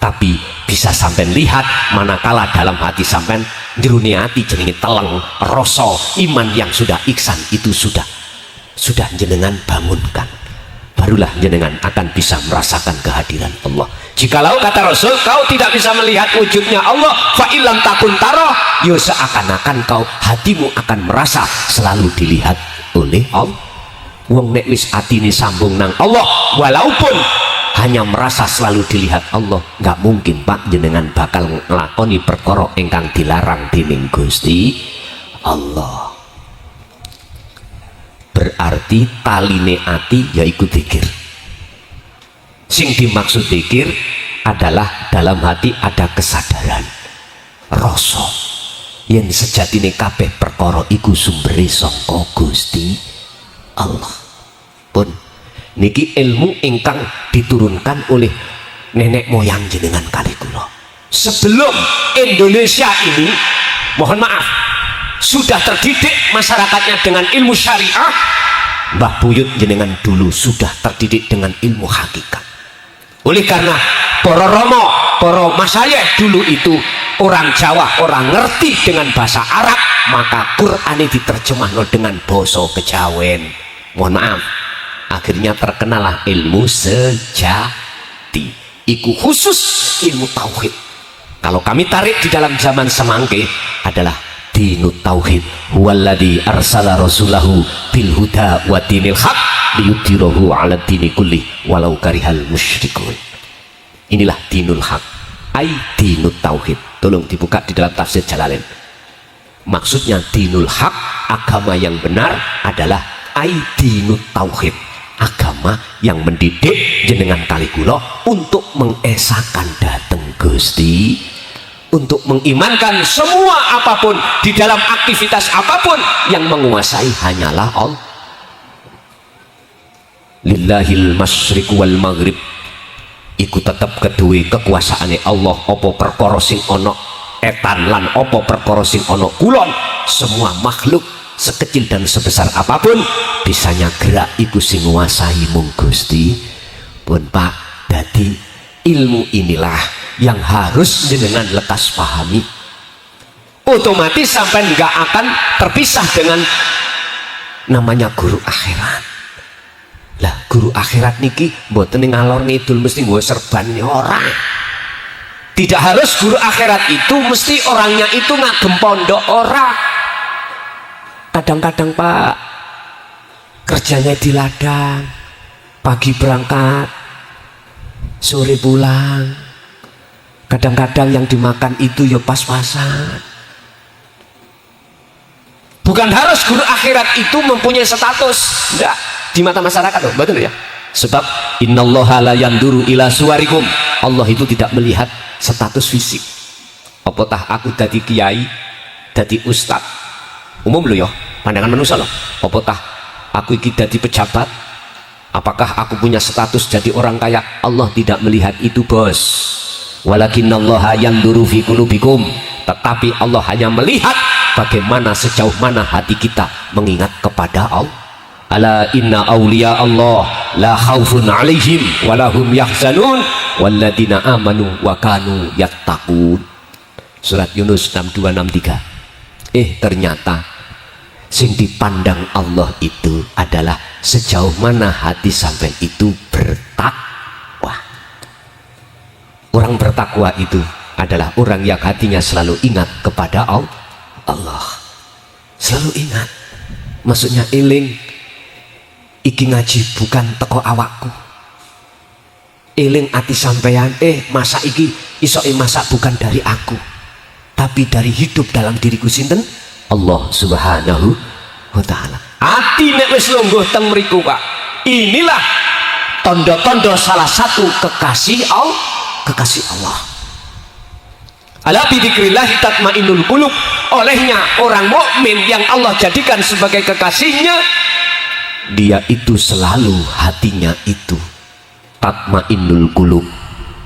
Speaker 1: tapi bisa sampai lihat manakala dalam hati sampai jeruni hati jenenge teleng rasa iman yang sudah iksan itu sudah jenengan bangunkan, barulah jenengan akan bisa merasakan kehadiran Allah. Jikalau kata Rasul kau tidak bisa melihat wujudnya Allah, fa ilam takun taro, yo seakan-akan kau hatimu akan merasa selalu dilihat oleh Allah. Wong nek wis atine sambung nang Allah, walaupun hanya merasa selalu dilihat Allah, nggak mungkin Pak jenengan bakal nglakoni perkara ingkang dilarang dening Gusti Allah. Berarti taline ati yaiku dzikir. Sing dimaksud dzikir adalah dalam hati ada kesadaran, rasa yen sejatine kabeh perkara iku sumbere saka Gusti Allah. Pun niki ilmu ingkang diturunkan oleh nenek moyang jenengan kali kula. Sebelum Indonesia ini, mohon maaf, sudah terdidik masyarakatnya dengan ilmu syariah, Mbah Buyut jenengan dulu sudah terdidik dengan ilmu hakikat. Oleh karena para romo, para masyayikh dulu itu orang Jawa, orang ngerti dengan bahasa Arab, maka Quran diterjemah dengan basa Kejawen. Mohon maaf, akhirnya terkenalah ilmu sejati. iku khusus ilmu tauhid. Kalau kami tarik di dalam zaman semangke adalah dinut tauhid, huwallazi arsala rasulahu bil huda wa dinil haq liyudhhirahu 'ala dini kulli walau karihal musyrikun. Inilah dinul haq, ai dinut tauhid. Tolong dibuka di dalam tafsir Jalalain. Maksudnya dinul haq, agama yang benar adalah ai dinut tauhid, agama yang mendidik jenengan kali kula untuk mengesahkan dateng Gusti, untuk mengimankan semua apapun di dalam aktivitas apapun yang menguasai hanyalah Allah. Lillahil masyriq wal maghrib, iku tetep kedue kekuasaane Allah. Apa perkara sing ana etan lan apa perkara sing ana kulon, semua makhluk sekecil dan sebesar apapun bisanya gerak iku sing nguasai mung Gusti. Pun Pak, dadi ilmu inilah yang harus jenengan lekas pahami. Otomatis sampai nggak akan terpisah dengan namanya guru akhirat. Lah guru akhirat niki mboten ngalor ngidul mesti nggo serban ora. Tidak harus guru akhirat itu mesti orangnya itu ngagem pondok ora. Kadang-kadang Pak kerjanya di ladang, pagi berangkat, sore pulang. Kadang-kadang yang dimakan itu ya pas-pasan. Bukan harus guru akhirat itu mempunyai status, enggak, di mata masyarakat loh, betul ya. Sebab innallaha la yanduru ila suwarikum, Allah itu tidak melihat status fisik. Apatah aku dadi kiai, dadi ustad, umum loh ya, pandangan manusia loh. Apatah aku iki dadi pejabat, apakah aku punya status jadi orang kaya? Allah tidak melihat itu, bos. Walakinallaha yanduru fi qulubikum, tetapi Allah hanya melihat bagaimana sejauh mana hati kita mengingat kepada Allah. Ala inna awliya Allah la khaufun alaihim walahum yahzanun walladzina amanu wa kanu yattaqun. Surat Yunus 6263. Ternyata sing dipandang Allah itu adalah sejauh mana hati sampai itu bertakwa. Orang bertakwa itu adalah orang yang hatinya selalu ingat kepada Allah. Selalu ingat. Maksudnya eling, iki ngaji bukan teko awakku. Eling ati sampean, masa iki iso masa bukan dari aku, tapi dari hidup dalam diriku sinten? Allah Subhanahu wa ta'ala. Ati nek wis lungguh teng mriku Pak, inilah tondo-tondo salah satu kekasih Allah. Ala bidzikrillah tatmainnul qulub. Olehnya orang mukmin yang Allah jadikan sebagai kekasihnya, dia itu selalu hatinya itu tatmainnul qulub,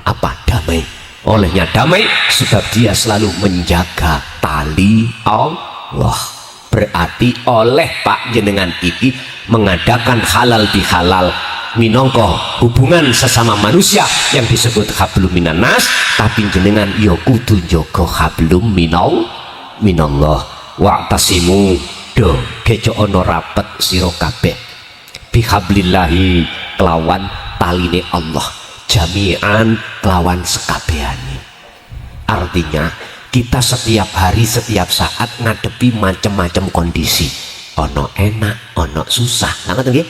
Speaker 1: apa? Damai. Olehnya damai sebab dia selalu menjaga tali Allah. Berarti oleh Pak jenengan iki mengadakan halal bihalal minangka hubungan sesama manusia yang disebut hablum minan nas, tapi jenengan ya kudu njaga hablum minallah. Wa'tasimu do kejo ana rapet sira kabeh bihablillahi kelawan taline Allah, jami'an kelawan sekabehane. Artinya kita setiap hari setiap saat ngadepi macam-macam kondisi, ono enak ono susah, ngoten nggih,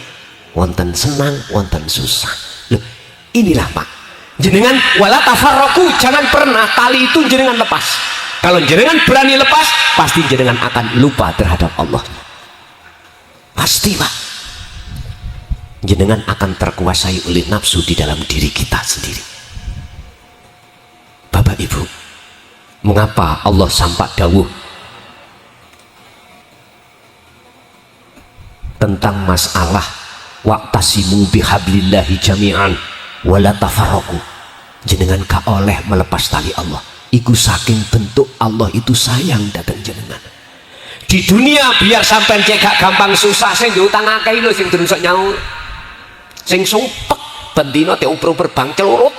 Speaker 1: wonten senang wonten susah. Loh, inilah Pak jenengan wala tafarraqu, jangan pernah tali itu jenengan lepas. Kalau jenengan berani lepas, pasti jenengan akan lupa terhadap Allah. Pasti Pak, jenengan akan terkuasai oleh nafsu di dalam diri kita sendiri. Bapak Ibu, mengapa Allah sampak dawuh tentang masalah wa'tasimu bihablillahi jami'an wala tafarraqu? Jenengan gak oleh melepas tali Allah. Iku saking bentuk Allah itu sayang datang jenengan. Di dunia biar sampai cek gampang susah, sing diutang akeh lho sing durung sok nyaur. Sing sumpek bendina te uper-uper bangkel urut.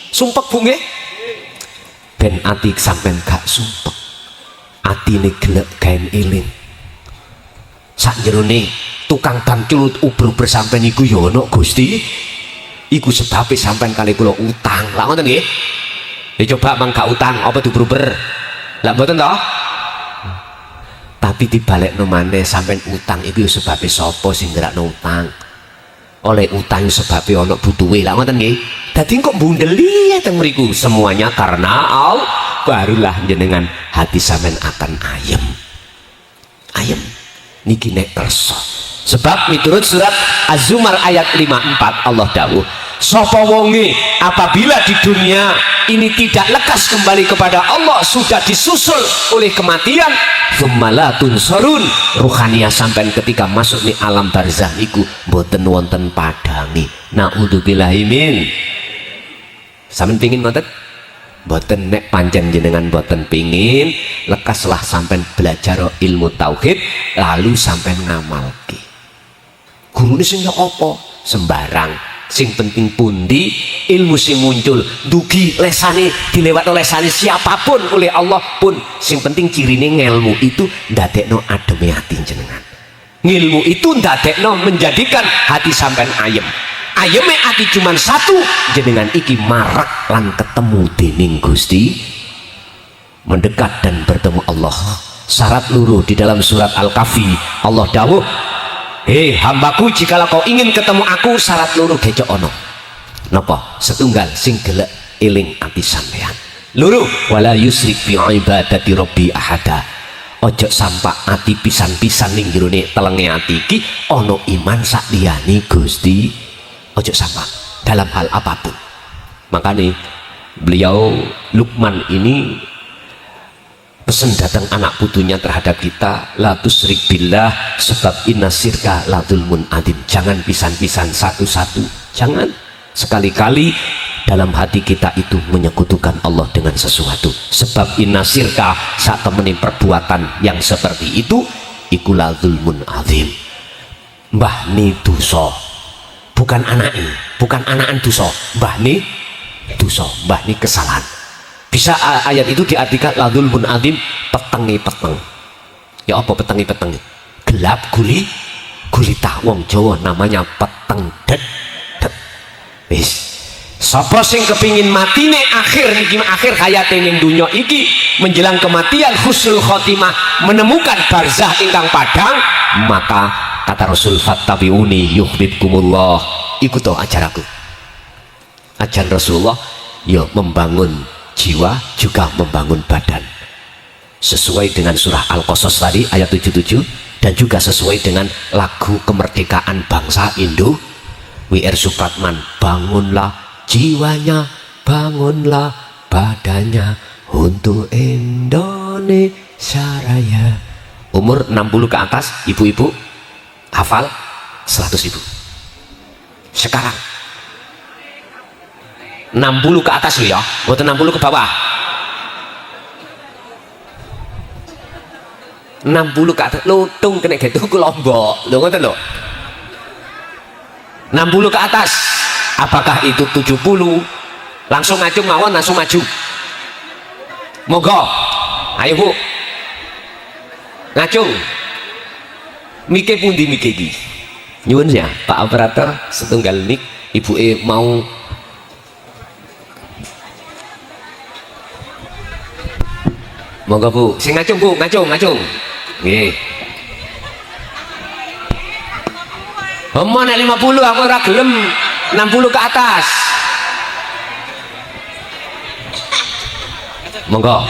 Speaker 1: Sumpek bu nggih. Ben ati sampean gak sumpek. Atine gelek gaen eling. Sak jerone tukang bangkel uber-uber sampean iku ya ana Gusti. iku sebabnya sampean kali kula utang. Lah ngoten nggih. Ya coba mangga utang apa dibruber. Lah mboten toh? Tapi dibalekno maneh sampean utang iku ya sebabnya sapa sing gerakno utang. Oleh utang sebabnya ana butuhe. Lah ngoten nggih. Dadi kok bundeli teng mriku semuanya karena Allah. Barulah jenengan hati sampean akan ayem. Ayem niki nek kersa. Sebab miturut surat Az-Zumar ayat 54 Allah dawuh, sapa wonge apabila di dunia ini tidak lekas kembali kepada Allah, sudah disusul oleh kematian, tsummalatun sorun, ruhania sampai ketika masuk di alam barzah iku mboten wonten padangi. Naudzubillahi min. Sampeyan pengin ngoten? Mboten. Nek pancen jenengan mboten pengin, lekaslah sampean belajar ilmu tauhid lalu sampean ngamalke. Gurune sing apa? Sembarang. Sing penting pundi ilmu sing muncul dugi lesane dilewat lesane siapapun oleh Allah pun, sing penting cirine ngelmu itu ndadekno ademe hati jenengan. Ngilmu itu ndadekno menjadikan hati sampean ayem. Ayeme hati cuman satu, jenengan iki marak lan ketemu dening Gusti, mendekat dan bertemu Allah. Syarat luru di dalam surat Al-Kahfi Allah dawuh, hei hambaku, jikalau kau ingin ketemu aku, syarat luru gecok ono. Napa? Setunggal sing gelek eling ati sampean. Luru, wala yusrik bi ibadati rabbi ahada. Ojo sampak ati pisan-pisan ning jerone telenge ati iki ana iman sak liyane Gusti. Ojo sampak dalam hal apapun. Makanya beliau Luqman ini pesan datang anak putunya terhadap kita, la tusyrik billah sebab inna syirka la dzulmun adzim. Jangan pisan-pisan satu-satu, jangan. Sekali-kali dalam hati kita itu menyekutukan Allah dengan sesuatu, sebab inna syirka saat temani perbuatan yang seperti itu iku la dzulmun adzim. Mbah ni dosa, bukan anaknya, bukan anakan dosa, mbah ni dosa, mbah ni kesalahan. Bisa ayat itu diartikan ladul mun adim, petengi peteng. Ya apa petengi peteng? Gelap guli gulita. Wong Jawa namanya peteng det. Wis. Sapa sing kepingin matine akhir niki akhir hayate ning dunya iki menjelang kematian husnul khotimah, menemukan barzah ingkang padang, maka kata Rasul fattabi'uni yuhibbukumullah. Ikuto ajaraku. Ajaran Rasulullah ya membangun jiwa juga membangun badan, sesuai dengan surah Al-Qasas tadi ayat 77, dan juga sesuai dengan lagu kemerdekaan bangsa Indo W.R. Supratman, bangunlah jiwanya, bangunlah badannya untuk Indonesia Raya. Umur 60 ke atas ibu-ibu hafal 100.000. Sekarang 60 ke atas loh ya, bukan 60 ke bawah. 60 ke atas, lutung kena gitu ke Lombok, lo ngoten lo. 60 ke atas, apakah itu 70? Langsung ngacung mawon, langsung maju. Monggo, ayo bu, ngacung. Mike pundi mike iki? Nyuwun ya, Pak Operator setunggal mik, ibu mau monggo bu, sing ngacung bu, ngacung. Nggih. Omong nek 50 aku ora gelem, 60 ke atas. Monggo.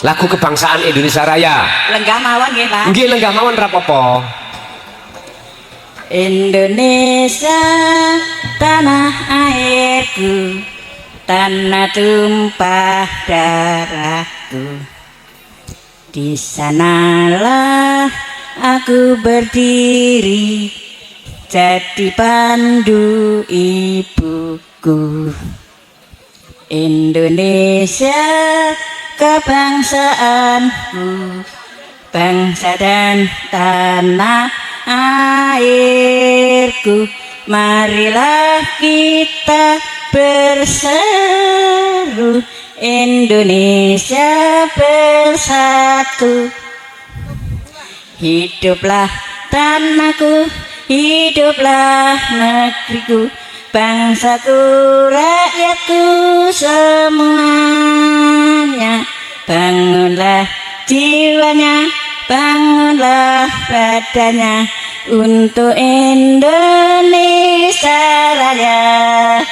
Speaker 1: Lagu kebangsaan Indonesia Raya.
Speaker 3: Lenggah mawon nggih, Pak.
Speaker 1: Nggih, lenggah mawon ra apa-apa.
Speaker 3: Indonesia tanah airku, tanah tumpah darahku. Di sanalah aku berdiri, jadi pandu ibuku. Indonesia kebangsaanku, bangsa dan tanah airku. Marilah kita berseru, Indonesia bersatu. Hiduplah tanahku, hiduplah negeriku, bangsaku, rakyatku semuanya. Bangunlah jiwanya, bangunlah badannya untuk Indonesia Raya.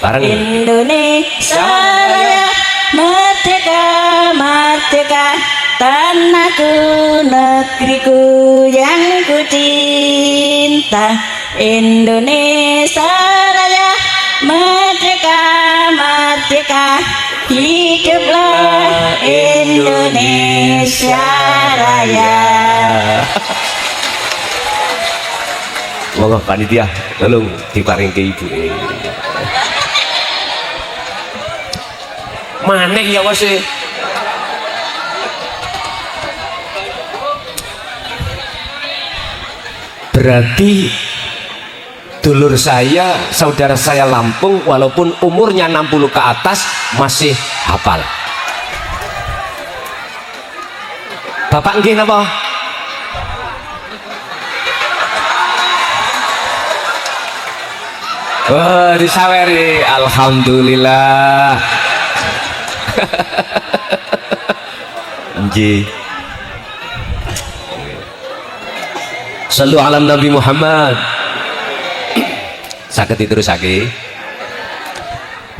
Speaker 1: Bareng.
Speaker 3: Indonesia Raya, merdeka, merdeka, tanahku, negeriku yang ku cinta. Indonesia Raya, merdeka, merdeka, hiduplah Indonesia Raya.
Speaker 1: Monggo panitia tolong diparing ke ibu. Maneh ya wes. Berarti dulur saya, saudara saya Lampung, walaupun umurnya 60 ke atas masih hafal. Bapak nggih napa? Wah, disaweri, alhamdulillah. Nggih. Sallu ala Nabi Muhammad. Saged diterusake.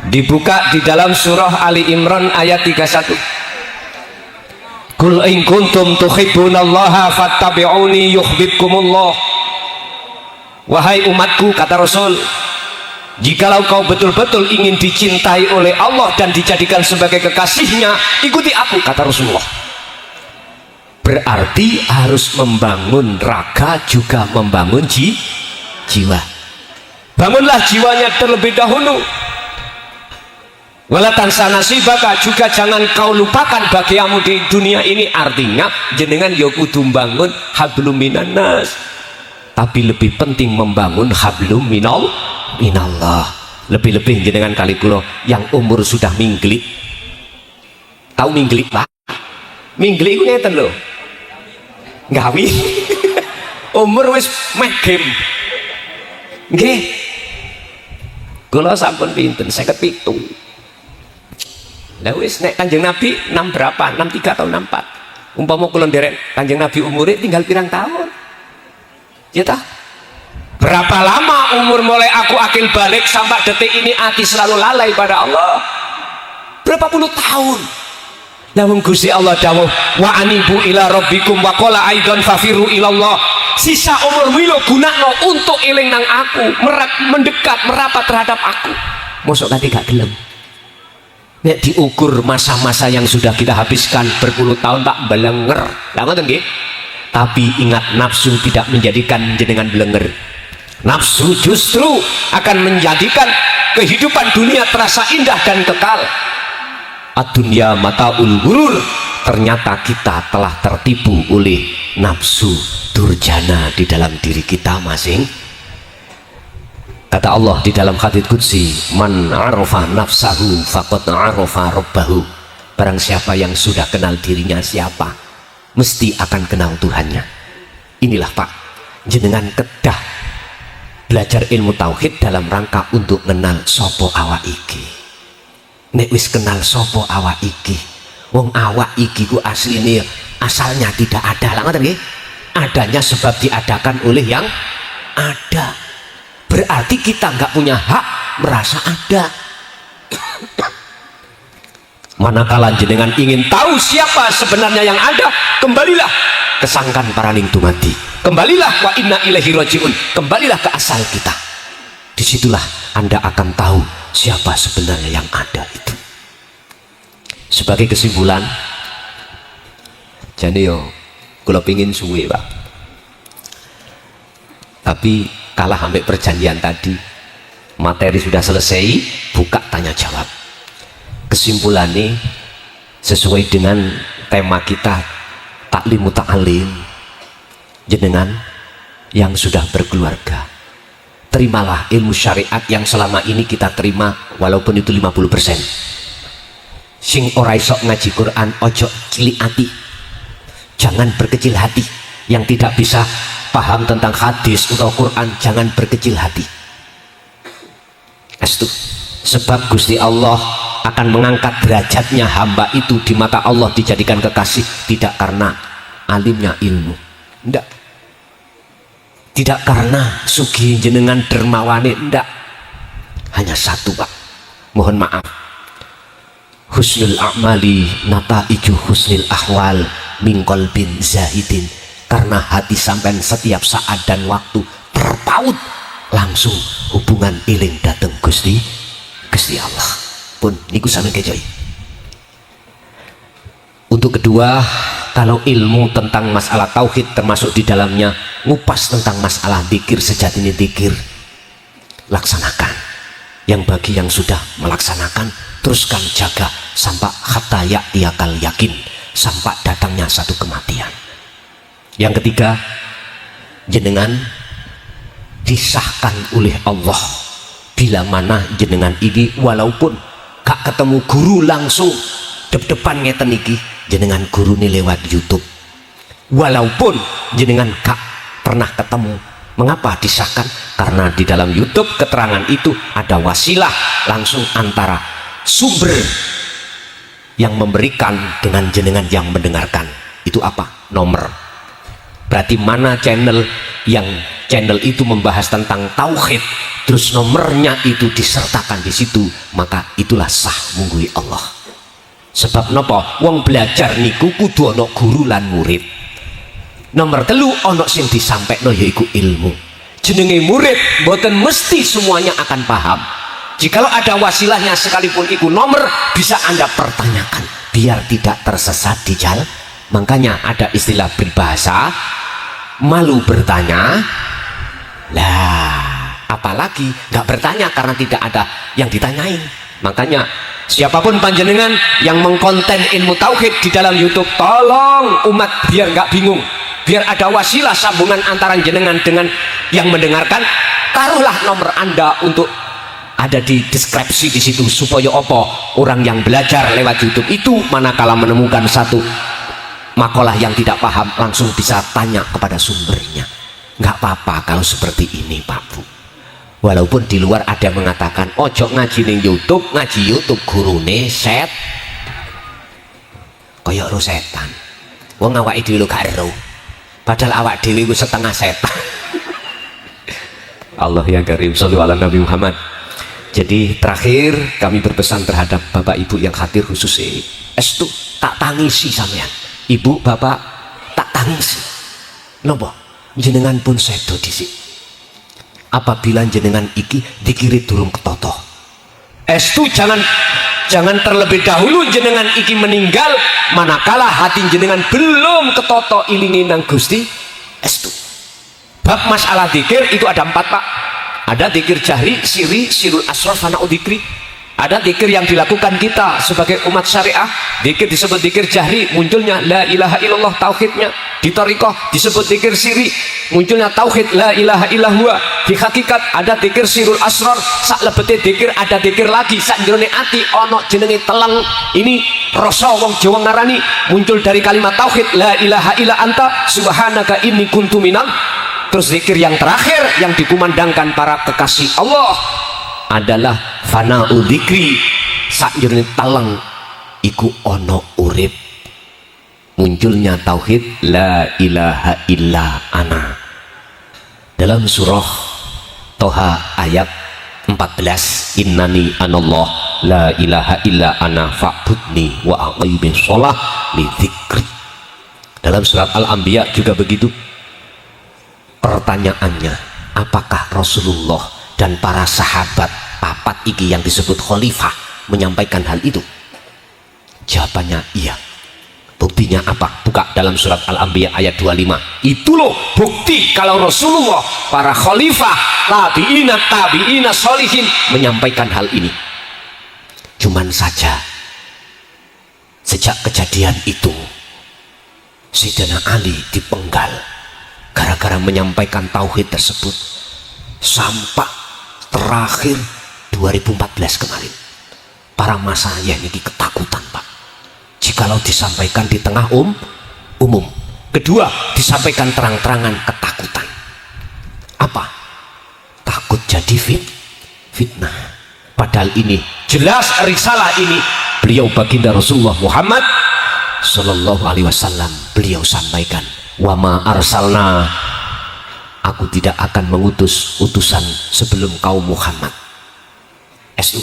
Speaker 1: Dibuka di dalam surah Ali Imran ayat 31. Qul in kuntum tuhibbunallaha fattabi'uni yuhibbukumullah. Wahai umatku, kata Rasul, jikalau kau betul-betul ingin dicintai oleh Allah dan dijadikan sebagai kekasihnya, ikuti aku, kata Rasulullah. Berarti harus membangun raga juga membangun jiwa. Bangunlah jiwanya terlebih dahulu. Wala tansa nasibaka, juga jangan kau lupakan bagiamu di dunia ini. Artinya jenengan ya kudu membangun hablum minan nas, tapi lebih penting membangun hablum minallah. Lebih-lebih jenengan kali kula yang umur sudah mingglik. Tahu mingglik, Pak? Mingglik itu ngeten lho. Gawi. Umur wis meh game. Nggih. Kula sampun pinten 57. Lah wis nek Kanjeng Nabi 6 berapa? 63 atau 64. Umpama kula nderek Kanjeng Nabi umure tinggal pirang tahun. Ya tah? Berapa lama umur mulai aku akil balik sampai detik ini hati selalu lalai pada Allah? Berapa puluh tahun? Namun Gusti Allah dawuh wa anibu ila rabbikum wa qala aidan fafiru ilallah. Sisa umur wilo gunakno untuk eling nang aku, mendekat, merapat terhadap aku. Mosok nanti gak gelem. Nek diukur masa-masa yang sudah kita habiskan berpuluh tahun tak belenger. Lah ngoten nggih. Tapi ingat, nafsu tidak menjadikan jenengan belenger. Nafsu justru akan menjadikan kehidupan dunia terasa indah dan kekal. Ad-dunya mataul ghurur. Ternyata kita telah tertipu oleh nafsu durjana di dalam diri kita masing. Kata Allah di dalam hadits qudsi, man arafa nafsahu faqad arafa rabbahu. Barang siapa yang sudah kenal dirinya siapa, mesti akan kenal Tuhannya. Inilah Pak, jenengan kedah belajar ilmu tauhid dalam rangka untuk kenal sopo awak iki. Nek wis kenal sopo awak iki, wong awak iki ku asline asalnya tidak ada. Lah ngoten nggih? Adanya sebab diadakan oleh yang ada. Berarti kita nggak punya hak merasa ada. Manakala jenengan ingin tahu siapa sebenarnya yang ada, kembalilah ke sangkan paraning dumadi, kembalilah wa inna ilaihi rajiun, kembalilah ke asal kita. Disitulah Anda akan tahu siapa sebenarnya yang ada itu. Sebagai kesimpulan, jadi yo kalau pingin suwe Pak, tapi kalah sampai perjanjian tadi, materi sudah selesai, buka tanya jawab. Kesimpulannya sesuai dengan tema kita taklim muta'alim, jenengan yang sudah berkeluarga, terimalah ilmu syariat yang selama ini kita terima walaupun itu 50%. Sing ora iso ngaji Quran ojo cilik hati, jangan berkecil hati. Yang tidak bisa paham tentang hadis atau Quran jangan berkecil hati. Astu. Sebab Gusti Allah akan mengangkat derajatnya hamba itu di mata Allah, dijadikan kekasih tidak karena alimnya ilmu, tidak karena sugih jenengan dermawane, hanya satu Pak, mohon maaf, husnul a'mali nataiju husnul ahwal min qalbin zahidin, karena hati sampean setiap saat dan waktu terpaut langsung hubungan iling dateng Gusti Allah pun niku sampeyan kejai. Untuk kedua, kalau ilmu tentang masalah tauhid termasuk di dalamnya ngupas tentang masalah zikir sejatinya zikir, laksanakan. Yang bagi yang sudah melaksanakan, teruskan jaga sampai hatta ya'tiyakal yakin, sampai datangnya satu kematian. Yang ketiga, jenengan disahkan oleh Allah bila mana jenengan ini walaupun gak ketemu guru langsung depan ngeten iki, jenengan guru ini lewat YouTube, walaupun jenengan gak pernah ketemu. Mengapa disahkan? Karena di dalam YouTube keterangan itu ada wasilah langsung antara sumber yang memberikan dengan jenengan yang mendengarkan. Itu apa? Nomor. Berarti mana channel yang channel itu membahas tentang tauhid, terus nomornya itu disertakan di situ, maka itulah sah munggui Allah. Sebab nopo? Wong belajar niku kudu ana guru lan murid. Nomor telu, ana sing disampaikno yaiku ilmu. Jenenge murid mboten mesti semuanya akan paham. Jikalau ada wasilahnya sekalipun iku nomor, bisa Anda pertanyakan biar tidak tersesat di jalan. Makanya ada istilah berbahasa malu bertanya. Lah, apalagi nggak bertanya karena tidak ada yang ditanyain. Makanya siapapun panjenengan yang mengkonten ilmu tauhid di dalam YouTube, tolong umat biar nggak bingung, biar ada wasilah sambungan antara jenengan dengan yang mendengarkan. Taruhlah nomor Anda untuk ada di deskripsi di situ, supaya apa orang yang belajar lewat YouTube itu manakala menemukan satu makalah yang tidak paham langsung bisa tanya kepada sumbernya. Nggak apa-apa kalau seperti ini Pak Bu. Walaupun di luar ada yang mengatakan ojo ngaji ning YouTube, ngaji YouTube gurune set kaya ro setan. Wong awake dhewe lho gak ero. Padahal awak dhewe ku setengah setan. Allah ya karim, sholli ala Nabi Muhammad. Jadi terakhir kami berpesan terhadap Bapak Ibu yang hadir khususnya, estu tak tangisi sampean. Ibu, bapak, tak tangisi. Nopo? Jenengan pun sedo dhisik. Apabila jenengan iki dikiri durung ketoto. Estu jangan terlebih dahulu jenengan iki meninggal manakala hati jenengan belum ketoto ilingi nang Gusti. Estu. Bab masalah zikir itu ada 4 Pak. Ada zikir jahri, siri, sirul asrar, fana'u dzikri. Ada zikir yang dilakukan kita sebagai umat syariah. Zikir disebut zikir jahri, munculnya la ilaha illallah tauhidnya. Di thariqah disebut zikir siri, munculnya tauhid la ilaha illallah. Di hakikat ada zikir sirul asrar, sak lebete zikir ada zikir lagi sak jroning ati ana jenenge teleng. Ini rasa wong Jawa ngarani muncul dari kalimat tauhid la ilaha illa anta subhanaka inni kuntu minal. Terus zikir yang terakhir yang dikumandangkan para kekasih Allah adalah fana'u dzikri, sakjroning taleng iku ono urip, munculnya tauhid la ilaha illa ana. Dalam surah Toha ayat 14, innani anallah la ilaha illa ana fa'budni wa aqimis shalah li dzikri. Dalam surat Al-Anbiya juga begitu. Pertanyaannya, apakah Rasulullah dan para sahabat papat iki yang disebut khalifah menyampaikan hal itu? Jawabannya iya. Buktinya apa? Buka dalam surat Al-Anbiya ayat 25. Itu loh bukti kalau Rasulullah, para khalifah, tabi'ina sholihin menyampaikan hal ini. Cuman saja sejak kejadian itu Sayyidina Ali dipenggal gara-gara menyampaikan tauhid tersebut sampai terakhir 2014 kemarin. Para masanya ini ketakutan Pak jikalau disampaikan di tengah umum. Kedua, disampaikan terang-terangan ketakutan. jadi fitnah. Padahal ini jelas risalah ini beliau baginda Rasulullah Muhammad Sallallahu Alaihi Wasallam, beliau sampaikan, wa ma arsalna, aku tidak akan mengutus utusan sebelum kaum Muhammad. Estu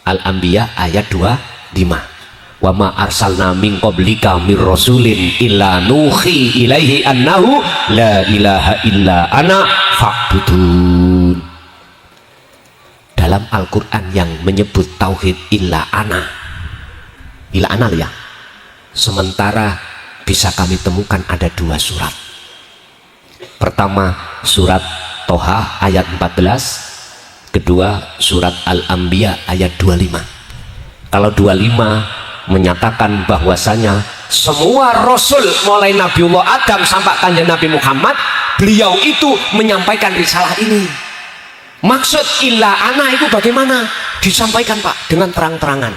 Speaker 1: Al-Anbiya ayat 25, wa ma arsalna min qablika mir rasulin illa nuhi ilaihi annahu la ilaha illa ana fa'budun. Dalam Al-Quran yang menyebut tauhid illa ana ya, sementara bisa kami temukan ada 2 surat. Pertama surat Toha ayat 14, kedua surat Al-Anbiya ayat 25. Kalau 25 menyatakan bahwasanya semua rasul mulai Nabiullah Adam sampai kanjeng Nabi Muhammad, beliau itu menyampaikan risalah ini. Maksud illa ana itu bagaimana? Disampaikan Pak dengan terang-terangan.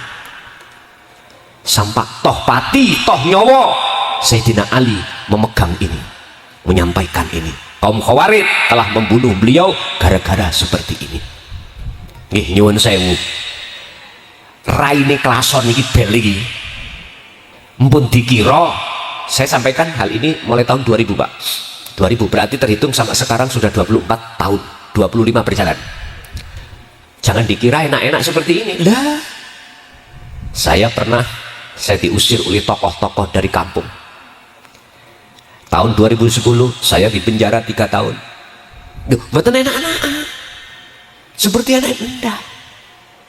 Speaker 1: Sampai toh pati, toh nyowo, Sayyidina Ali memegang ini, menyampaikan ini. Kaum Khawarij telah membunuh beliau gara-gara seperti ini. Nggih nyuwun sewu. Raine klason iki bel iki. Mumpun dikira, saya sampaikan hal ini mulai tahun 2000 Pak. 2000 berarti terhitung sampai sekarang sudah 24 tahun, 25 berjalan. Jangan dikira enak-enak seperti ini. Lah, saya diusir oleh tokoh-tokoh dari kampung. Tahun 2010 saya di penjara 3 tahun. Duh, betul enak-enak. Seperti anak indah.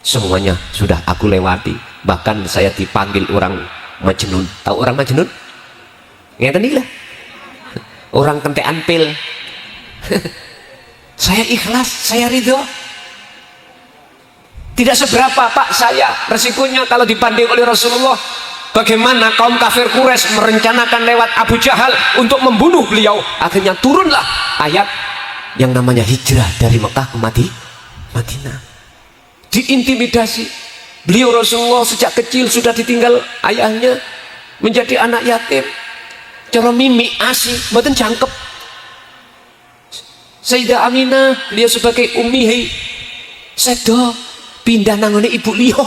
Speaker 1: Semuanya sudah aku lewati. Bahkan saya dipanggil orang Majnun. Tahu orang Majnun? Ngeten iki lah. Orang kentekan pil. Saya ikhlas, saya ridho. Tidak seberapa Pak saya resikonya kalau dibanding oleh Rasulullah. Bagaimana kaum kafir Quraisy merencanakan lewat Abu Jahal untuk membunuh beliau. Akhirnya turunlah ayat yang namanya hijrah dari Mekah ke Madinah. Diintimidasi. Beliau Rasulullah sejak kecil sudah ditinggal ayahnya, menjadi anak yatim. Cara mimik asih, mboten jangkep. Sayyidah Aminah, beliau sebagai ummihi sedo pindah nangone ibu liya.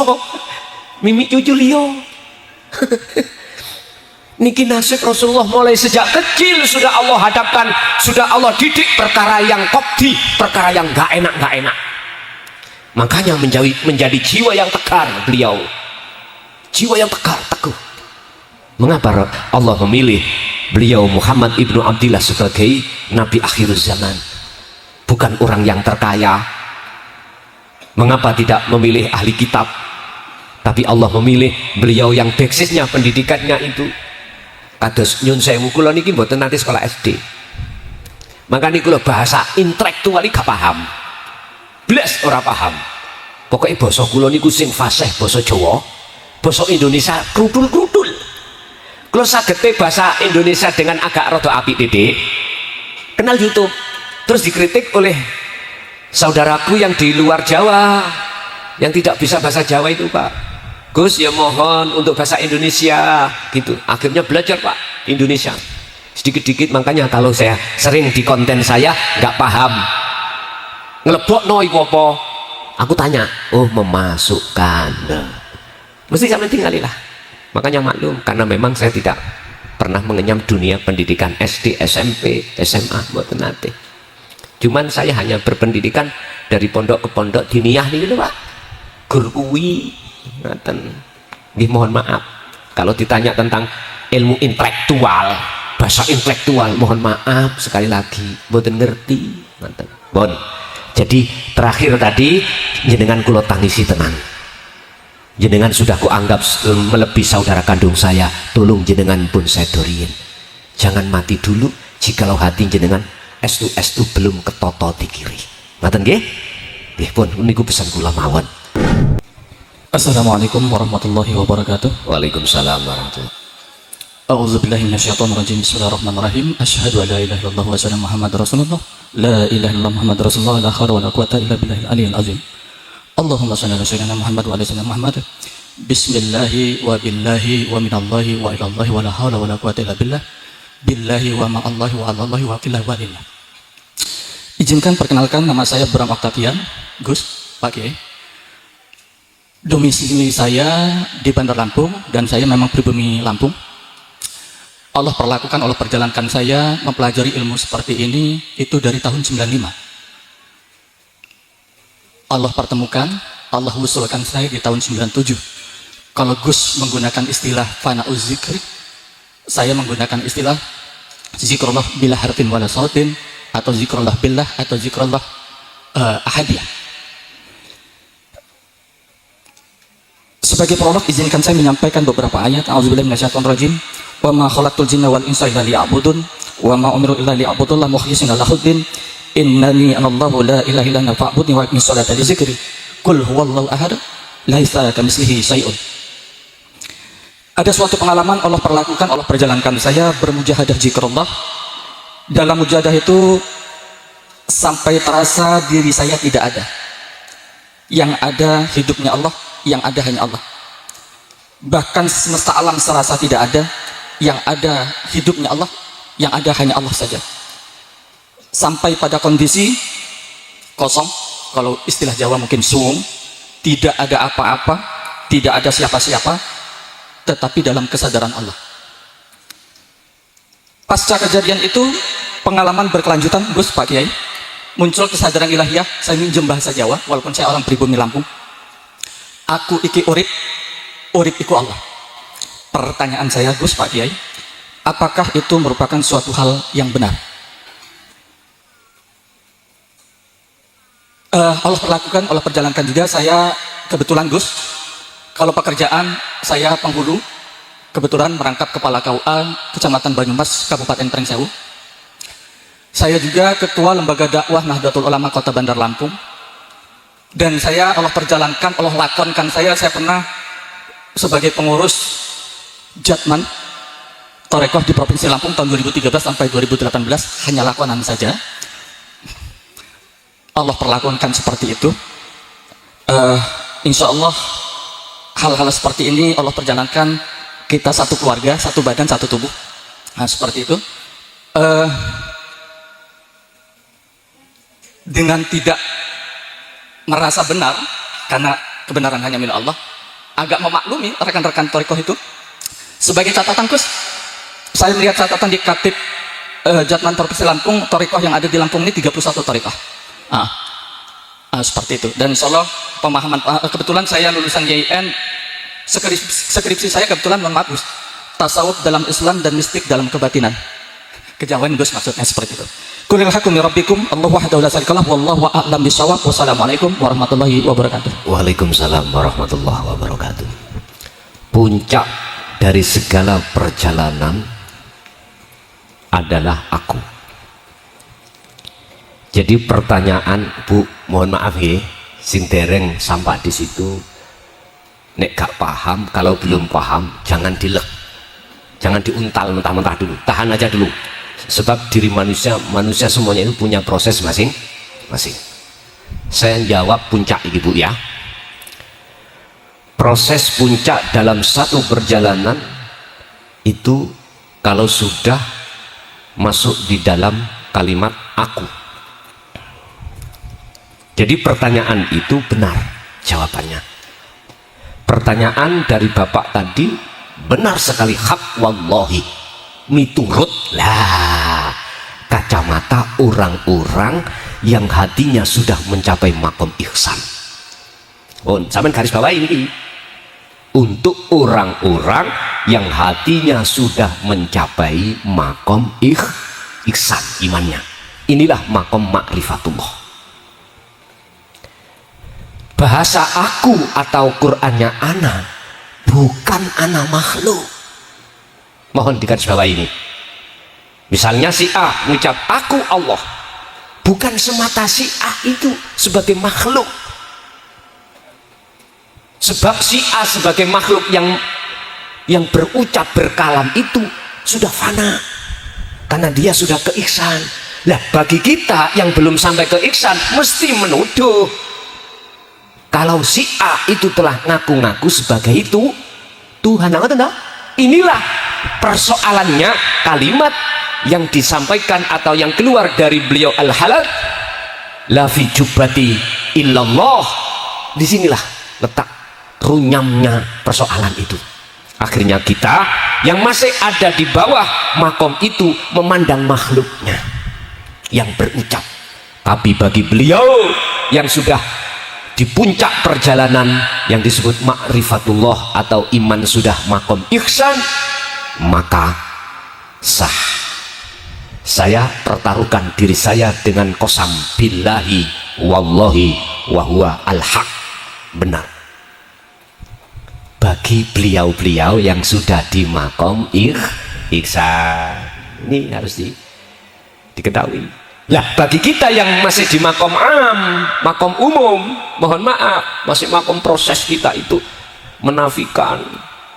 Speaker 1: Mimik cucu liya. Niki nasib Rasulullah mulai sejak kecil sudah Allah hadapkan, sudah Allah didik perkara yang qadhi, perkara yang gak enak. Makanya menjadi jiwa yang tegar beliau, jiwa yang tegar, teguh. Mengapa Allah memilih beliau Muhammad ibnu Abdillah sebagai Nabi akhir zaman, bukan orang yang terkaya? Mengapa tidak memilih ahli kitab? Tapi Allah memilih beliau yang basisnya pendidikannya itu kados nyun sewu kula niki mboten nanti sekolah SD. Makanya kula bahasa intelektual gak paham. Blas ora paham. Pokoknya basa kula niku sing fasih basa Jawa, basa Indonesia krudul-krudul. Kula sagete bahasa Indonesia dengan agak rada apik titik. Kenal YouTube, terus dikritik oleh saudaraku yang di luar Jawa, yang tidak bisa bahasa Jawa itu Pak. Gus ya mohon untuk bahasa Indonesia gitu. Akhirnya belajar Pak Indonesia sedikit-sedikit. Makanya kalau saya sering di konten saya nggak paham ngelebok no iku apa, aku tanya, oh memasukkan, mesti sampai tinggalilah. Makanya maklum karena memang saya tidak pernah mengenyam dunia pendidikan SD, SMP, SMA mboten nate. Cuman saya hanya berpendidikan dari pondok ke pondok diniyah nih gitu Pak. Gur kuwi ngaten. Nggih mohon maaf kalau ditanya tentang ilmu intelektual, bahasa intelektual, mohon maaf sekali lagi mboten ngerti ngaten. Bon. Jadi terakhir tadi jenengan kula tangisi tenang. Jenengan sudah kuanggap melebihi saudara kandung saya, tolong jenengan pun saya doriin. Jangan mati dulu jikalau hati jenengan estu belum ketoto di kiri. Ngaten nggih? Nggih pun niku pesan kula mawon.
Speaker 2: Assalamualaikum warahmatullahi wabarakatuh.
Speaker 1: Waalaikumsalam warahmatullahi.
Speaker 2: A'udzubillahi minasyaitonirrajim. Bismillahirrahmanirrahim. Asyhadu an la ilaha illallah wa asyhadu anna Muhammadar Rasulullah. La ilaha illallah Muhammadar Rasulullah. La haula wala quwwata illa billahil aliyyil azim. Allahumma shalli ala sayyidina Muhammad wa ala sayyidina Muhammad. Bismillahi wa billahi wa minallahi wa ilallahi wa la haula wala quwwata illa billah. Billahi wa ma'allahi wa alallahi wa fillahi wa lillah. Izinkan perkenalkan, nama saya Bram Octavian, Gus, Pak Kiai. Domisili saya di Bandar Lampung dan saya memang pribumi Lampung. Allah perlakukan, Allah perjalankan saya mempelajari ilmu seperti ini itu dari tahun 95. Allah pertemukan, Allah usulkan saya di tahun 97. Kalau Gus menggunakan istilah fana'uz zikri, saya menggunakan istilah zikrullah bila harfin wala sautin, atau zikrullah billah, atau zikrullah ahadiyah. Sebagai prolog, izinkan saya menyampaikan beberapa ayat. A'udzubillahi minasyaitonir rajim. Wa ma khalaqtul jinna wal insa illa liya'budun wa ma umiru illa liya'budullaha mukhlishina lahuddin innani anallahu la ilaha illa ana fa'budni wa aqimis sholata li dzikri qul huwallahu ahad laisa kamitslihi syai'un. Ada suatu pengalaman Allah perlakukan, Allah perjalankan saya bermujahadah zikrullah. Dalam mujahadah itu sampai terasa diri saya tidak ada. Yang ada hidupnya Allah, yang ada hanya Allah. Bahkan semesta alam serasa tidak ada, yang ada hidupnya Allah, yang ada hanya Allah saja. Sampai pada kondisi kosong, kalau istilah Jawa mungkin suung, tidak ada apa-apa, tidak ada siapa-siapa, tetapi dalam kesadaran Allah. Pasca kejadian itu, pengalaman berkelanjutan, Gus, Pak Kiai, muncul kesadaran ilahiyah. Saya minjem bahasa Jawa, walaupun saya orang pribumi Lampung. Aku iki urip, urip iku Allah. Pertanyaan saya, Gus, Pak Kiai, apakah itu merupakan suatu hal yang benar? Allah perlakukan, Allah perjalankan juga. Saya kebetulan, Gus, kalau pekerjaan saya penghulu, kebetulan merangkap kepala KUA Kecamatan Banyumas, Kabupaten Trengsewu. Saya juga ketua lembaga dakwah Nahdlatul Ulama Kota Bandar Lampung. Dan saya, Allah perjalankan, Allah lakonkan saya pernah sebagai pengurus Jatman Torekoh di Provinsi Lampung tahun 2013 sampai 2018, hanya lakonan saja. Allah perlakukan seperti itu. Insya Allah hal-hal seperti ini Allah perjalankan, kita satu keluarga, satu badan, satu tubuh. Nah, seperti itu. Dengan tidak merasa benar, karena kebenaran hanya milik Allah, agak memaklumi rekan-rekan Torekoh itu. Sebagai catatan, Gus, saya melihat catatan di Katib Jatman Provinsi Lampung, Torekoh yang ada di Lampung ini 31 Torekoh. Seperti itu. Dan insya Allah pemahaman, kebetulan saya lulusan YIN, skripsi saya kebetulan, mohon maaf, Gus, tasawuf dalam Islam dan mistik dalam kebatinan. Kejauhan, Gus, maksudnya seperti itu. Qulil haqqu min rabbikum Allahu wahdahu la syarikalah wallahu a'lam bishawab. Wassalamualaikum warahmatullahi wabarakatuh.
Speaker 1: Waalaikumsalam warahmatullahi wabarakatuh. Puncak dari segala perjalanan adalah aku. Jadi pertanyaan, Bu, mohon maaf ya, sing dereng sampai di situ, nek gak paham, kalau belum paham jangan dilek, jangan diuntal mentah-mentah dulu, tahan aja dulu. Sebab diri manusia semuanya itu punya proses masing-masing. Saya jawab puncak ini, Bu, ya. Proses puncak dalam satu perjalanan itu kalau sudah masuk di dalam kalimat aku. Jadi pertanyaan itu benar jawabannya. Pertanyaan dari Bapak tadi benar sekali, hak wallahi, miturut lah kacamata orang-orang yang hatinya sudah mencapai makom ihsan. Oh, sampean garis bawah ini untuk orang-orang yang hatinya sudah mencapai makom ihsan imannya. Inilah makom ma'rifatullah. Bahasa aku atau Qur'annya ana, bukan ana makhluk. Mohon digaris bawah ini. Misalnya si A mengucap aku Allah, bukan semata si A itu sebagai makhluk. Sebab si A sebagai makhluk yang berucap berkalam itu sudah fana, karena dia sudah ke ihsan. Lah bagi kita yang belum sampai ke ihsan mesti menuduh kalau si A itu telah ngaku-ngaku sebagai itu Tuhan. Inilah persoalannya kalimat yang disampaikan atau yang keluar dari beliau al-halal, la fi jubbati illallah. Disinilah letak runyamnya persoalan itu. Akhirnya kita yang masih ada di bawah makom itu memandang makhluknya yang berucap. Tapi bagi beliau yang sudah di puncak perjalanan yang disebut ma'rifatullah atau iman sudah makom ihsan, maka sah. Saya pertaruhkan diri saya dengan qasam billahi wallahi wahwa al-haq, benar. Bagi beliau-beliau yang sudah di makom ihsan, ini harus diketahui. Lah bagi kita yang masih di makom am, makom umum, mohon maaf, masih makom proses kita itu menafikan,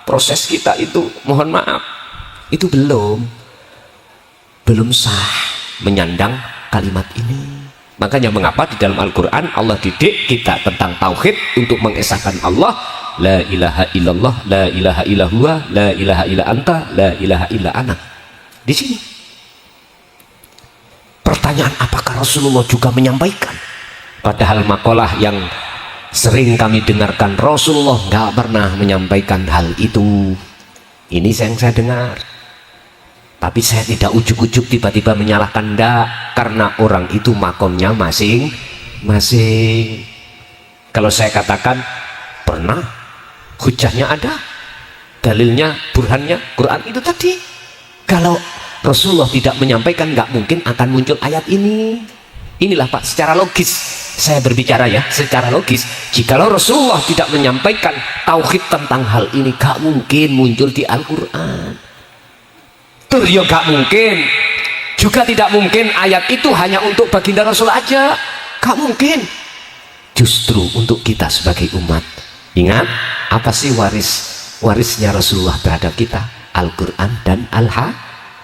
Speaker 1: proses kita itu mohon maaf, itu belum sah menyandang kalimat ini. Makanya mengapa di dalam Al-Quran Allah didik kita tentang tauhid untuk mengesahkan Allah, la ilaha illallah, la ilaha illallah, la ilaha illa anta, la ilaha illa ana. Di sini pertanyaan, apakah Rasulullah juga menyampaikan? Padahal makalah yang sering kami dengarkan, Rasulullah nggak pernah menyampaikan hal itu. Ini yang saya dengar. Tapi saya tidak ujuk-ujuk tiba-tiba menyalahkan, enggak, karena orang itu makomnya masing-masing. Kalau saya katakan pernah, hujahnya ada, dalilnya, burhannya, Quran itu tadi. Kalau Rasulullah tidak menyampaikan, nggak mungkin akan muncul ayat ini. Inilah Pak, secara logis saya berbicara ya, secara logis. Jikalau Rasulullah tidak menyampaikan tauhid tentang hal ini, nggak mungkin muncul di Al-Quran. Tuh ya nggak mungkin. Juga tidak mungkin ayat itu hanya untuk baginda Rasul aja, nggak mungkin. Justru untuk kita sebagai umat. Ingat, apa sih warisnya Rasulullah terhadap kita? Al-Quran dan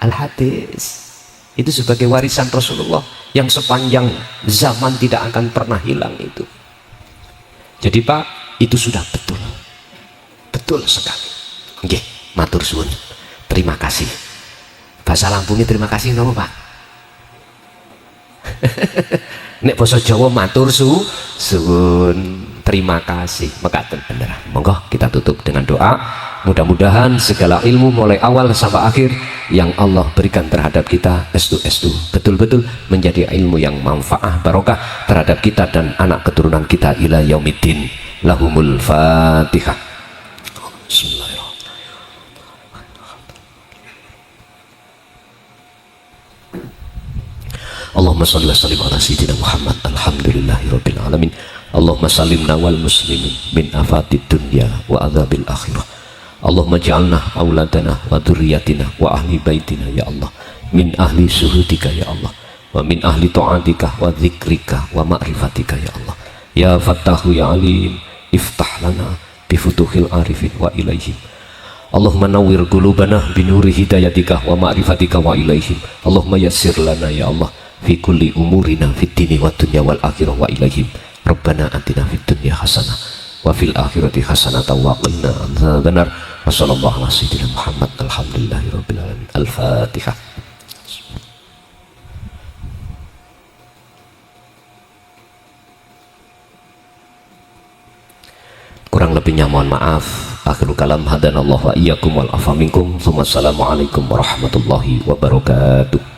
Speaker 1: Al-Hadis. Itu sebagai warisan Rasulullah yang sepanjang zaman tidak akan pernah hilang itu. Jadi Pak, itu sudah betul sekali. Nggih, matur suwun, terima kasih. Bahasa Lampungnya terima kasih nopo Pak? Nek basa Jawa matur suwun, terima kasih. Mekaten bener. Monggo kita tutup dengan doa. Mudah-mudahan segala ilmu mulai awal sampai akhir yang Allah berikan terhadap kita estu betul-betul menjadi ilmu yang manfaat barokah terhadap kita dan anak keturunan kita ila yaumiddin. Lahumul Fatihah. Bismillahirrahmanirrahim. Allahumma shalli wa sallim ala sayyidina Muhammad. Alhamdulillahirabbil alamin. Allahumma salimna wal muslimin min afatid dunya wa adzabil akhirah. Allahumma ja'alna auladana wa dzurriyyatina wa ahli baitina ya Allah min ahli syuhudika ya Allah wa min ahli ta'atika wa dzikrika wa ma'rifatika ya Allah. Ya Fattahu ya Alim, iftah lana bi futuhil arifin wa ilaihim. Allahumma nawwir qulubana bi nuri hidayatika wa ma'rifatika wa ilaihim. Allahumma yassir lana ya Allah fi kulli umurina fid dini wa dunya wal akhirah wa ilaihim. Rabbana atina fid dunya hasanah wa fil akhirati hasanah wa qina adzabannar. Wa sallallahu ala sayyidina Muhammad. Alhamdulillahirabbil alamin. Al-Fatihah. Kurang lebihnya mohon maaf. Akhirul kalam hadanallahu wa iyyakum wal afa minkum. Wassalamualaikum warahmatullahi wabarakatuh.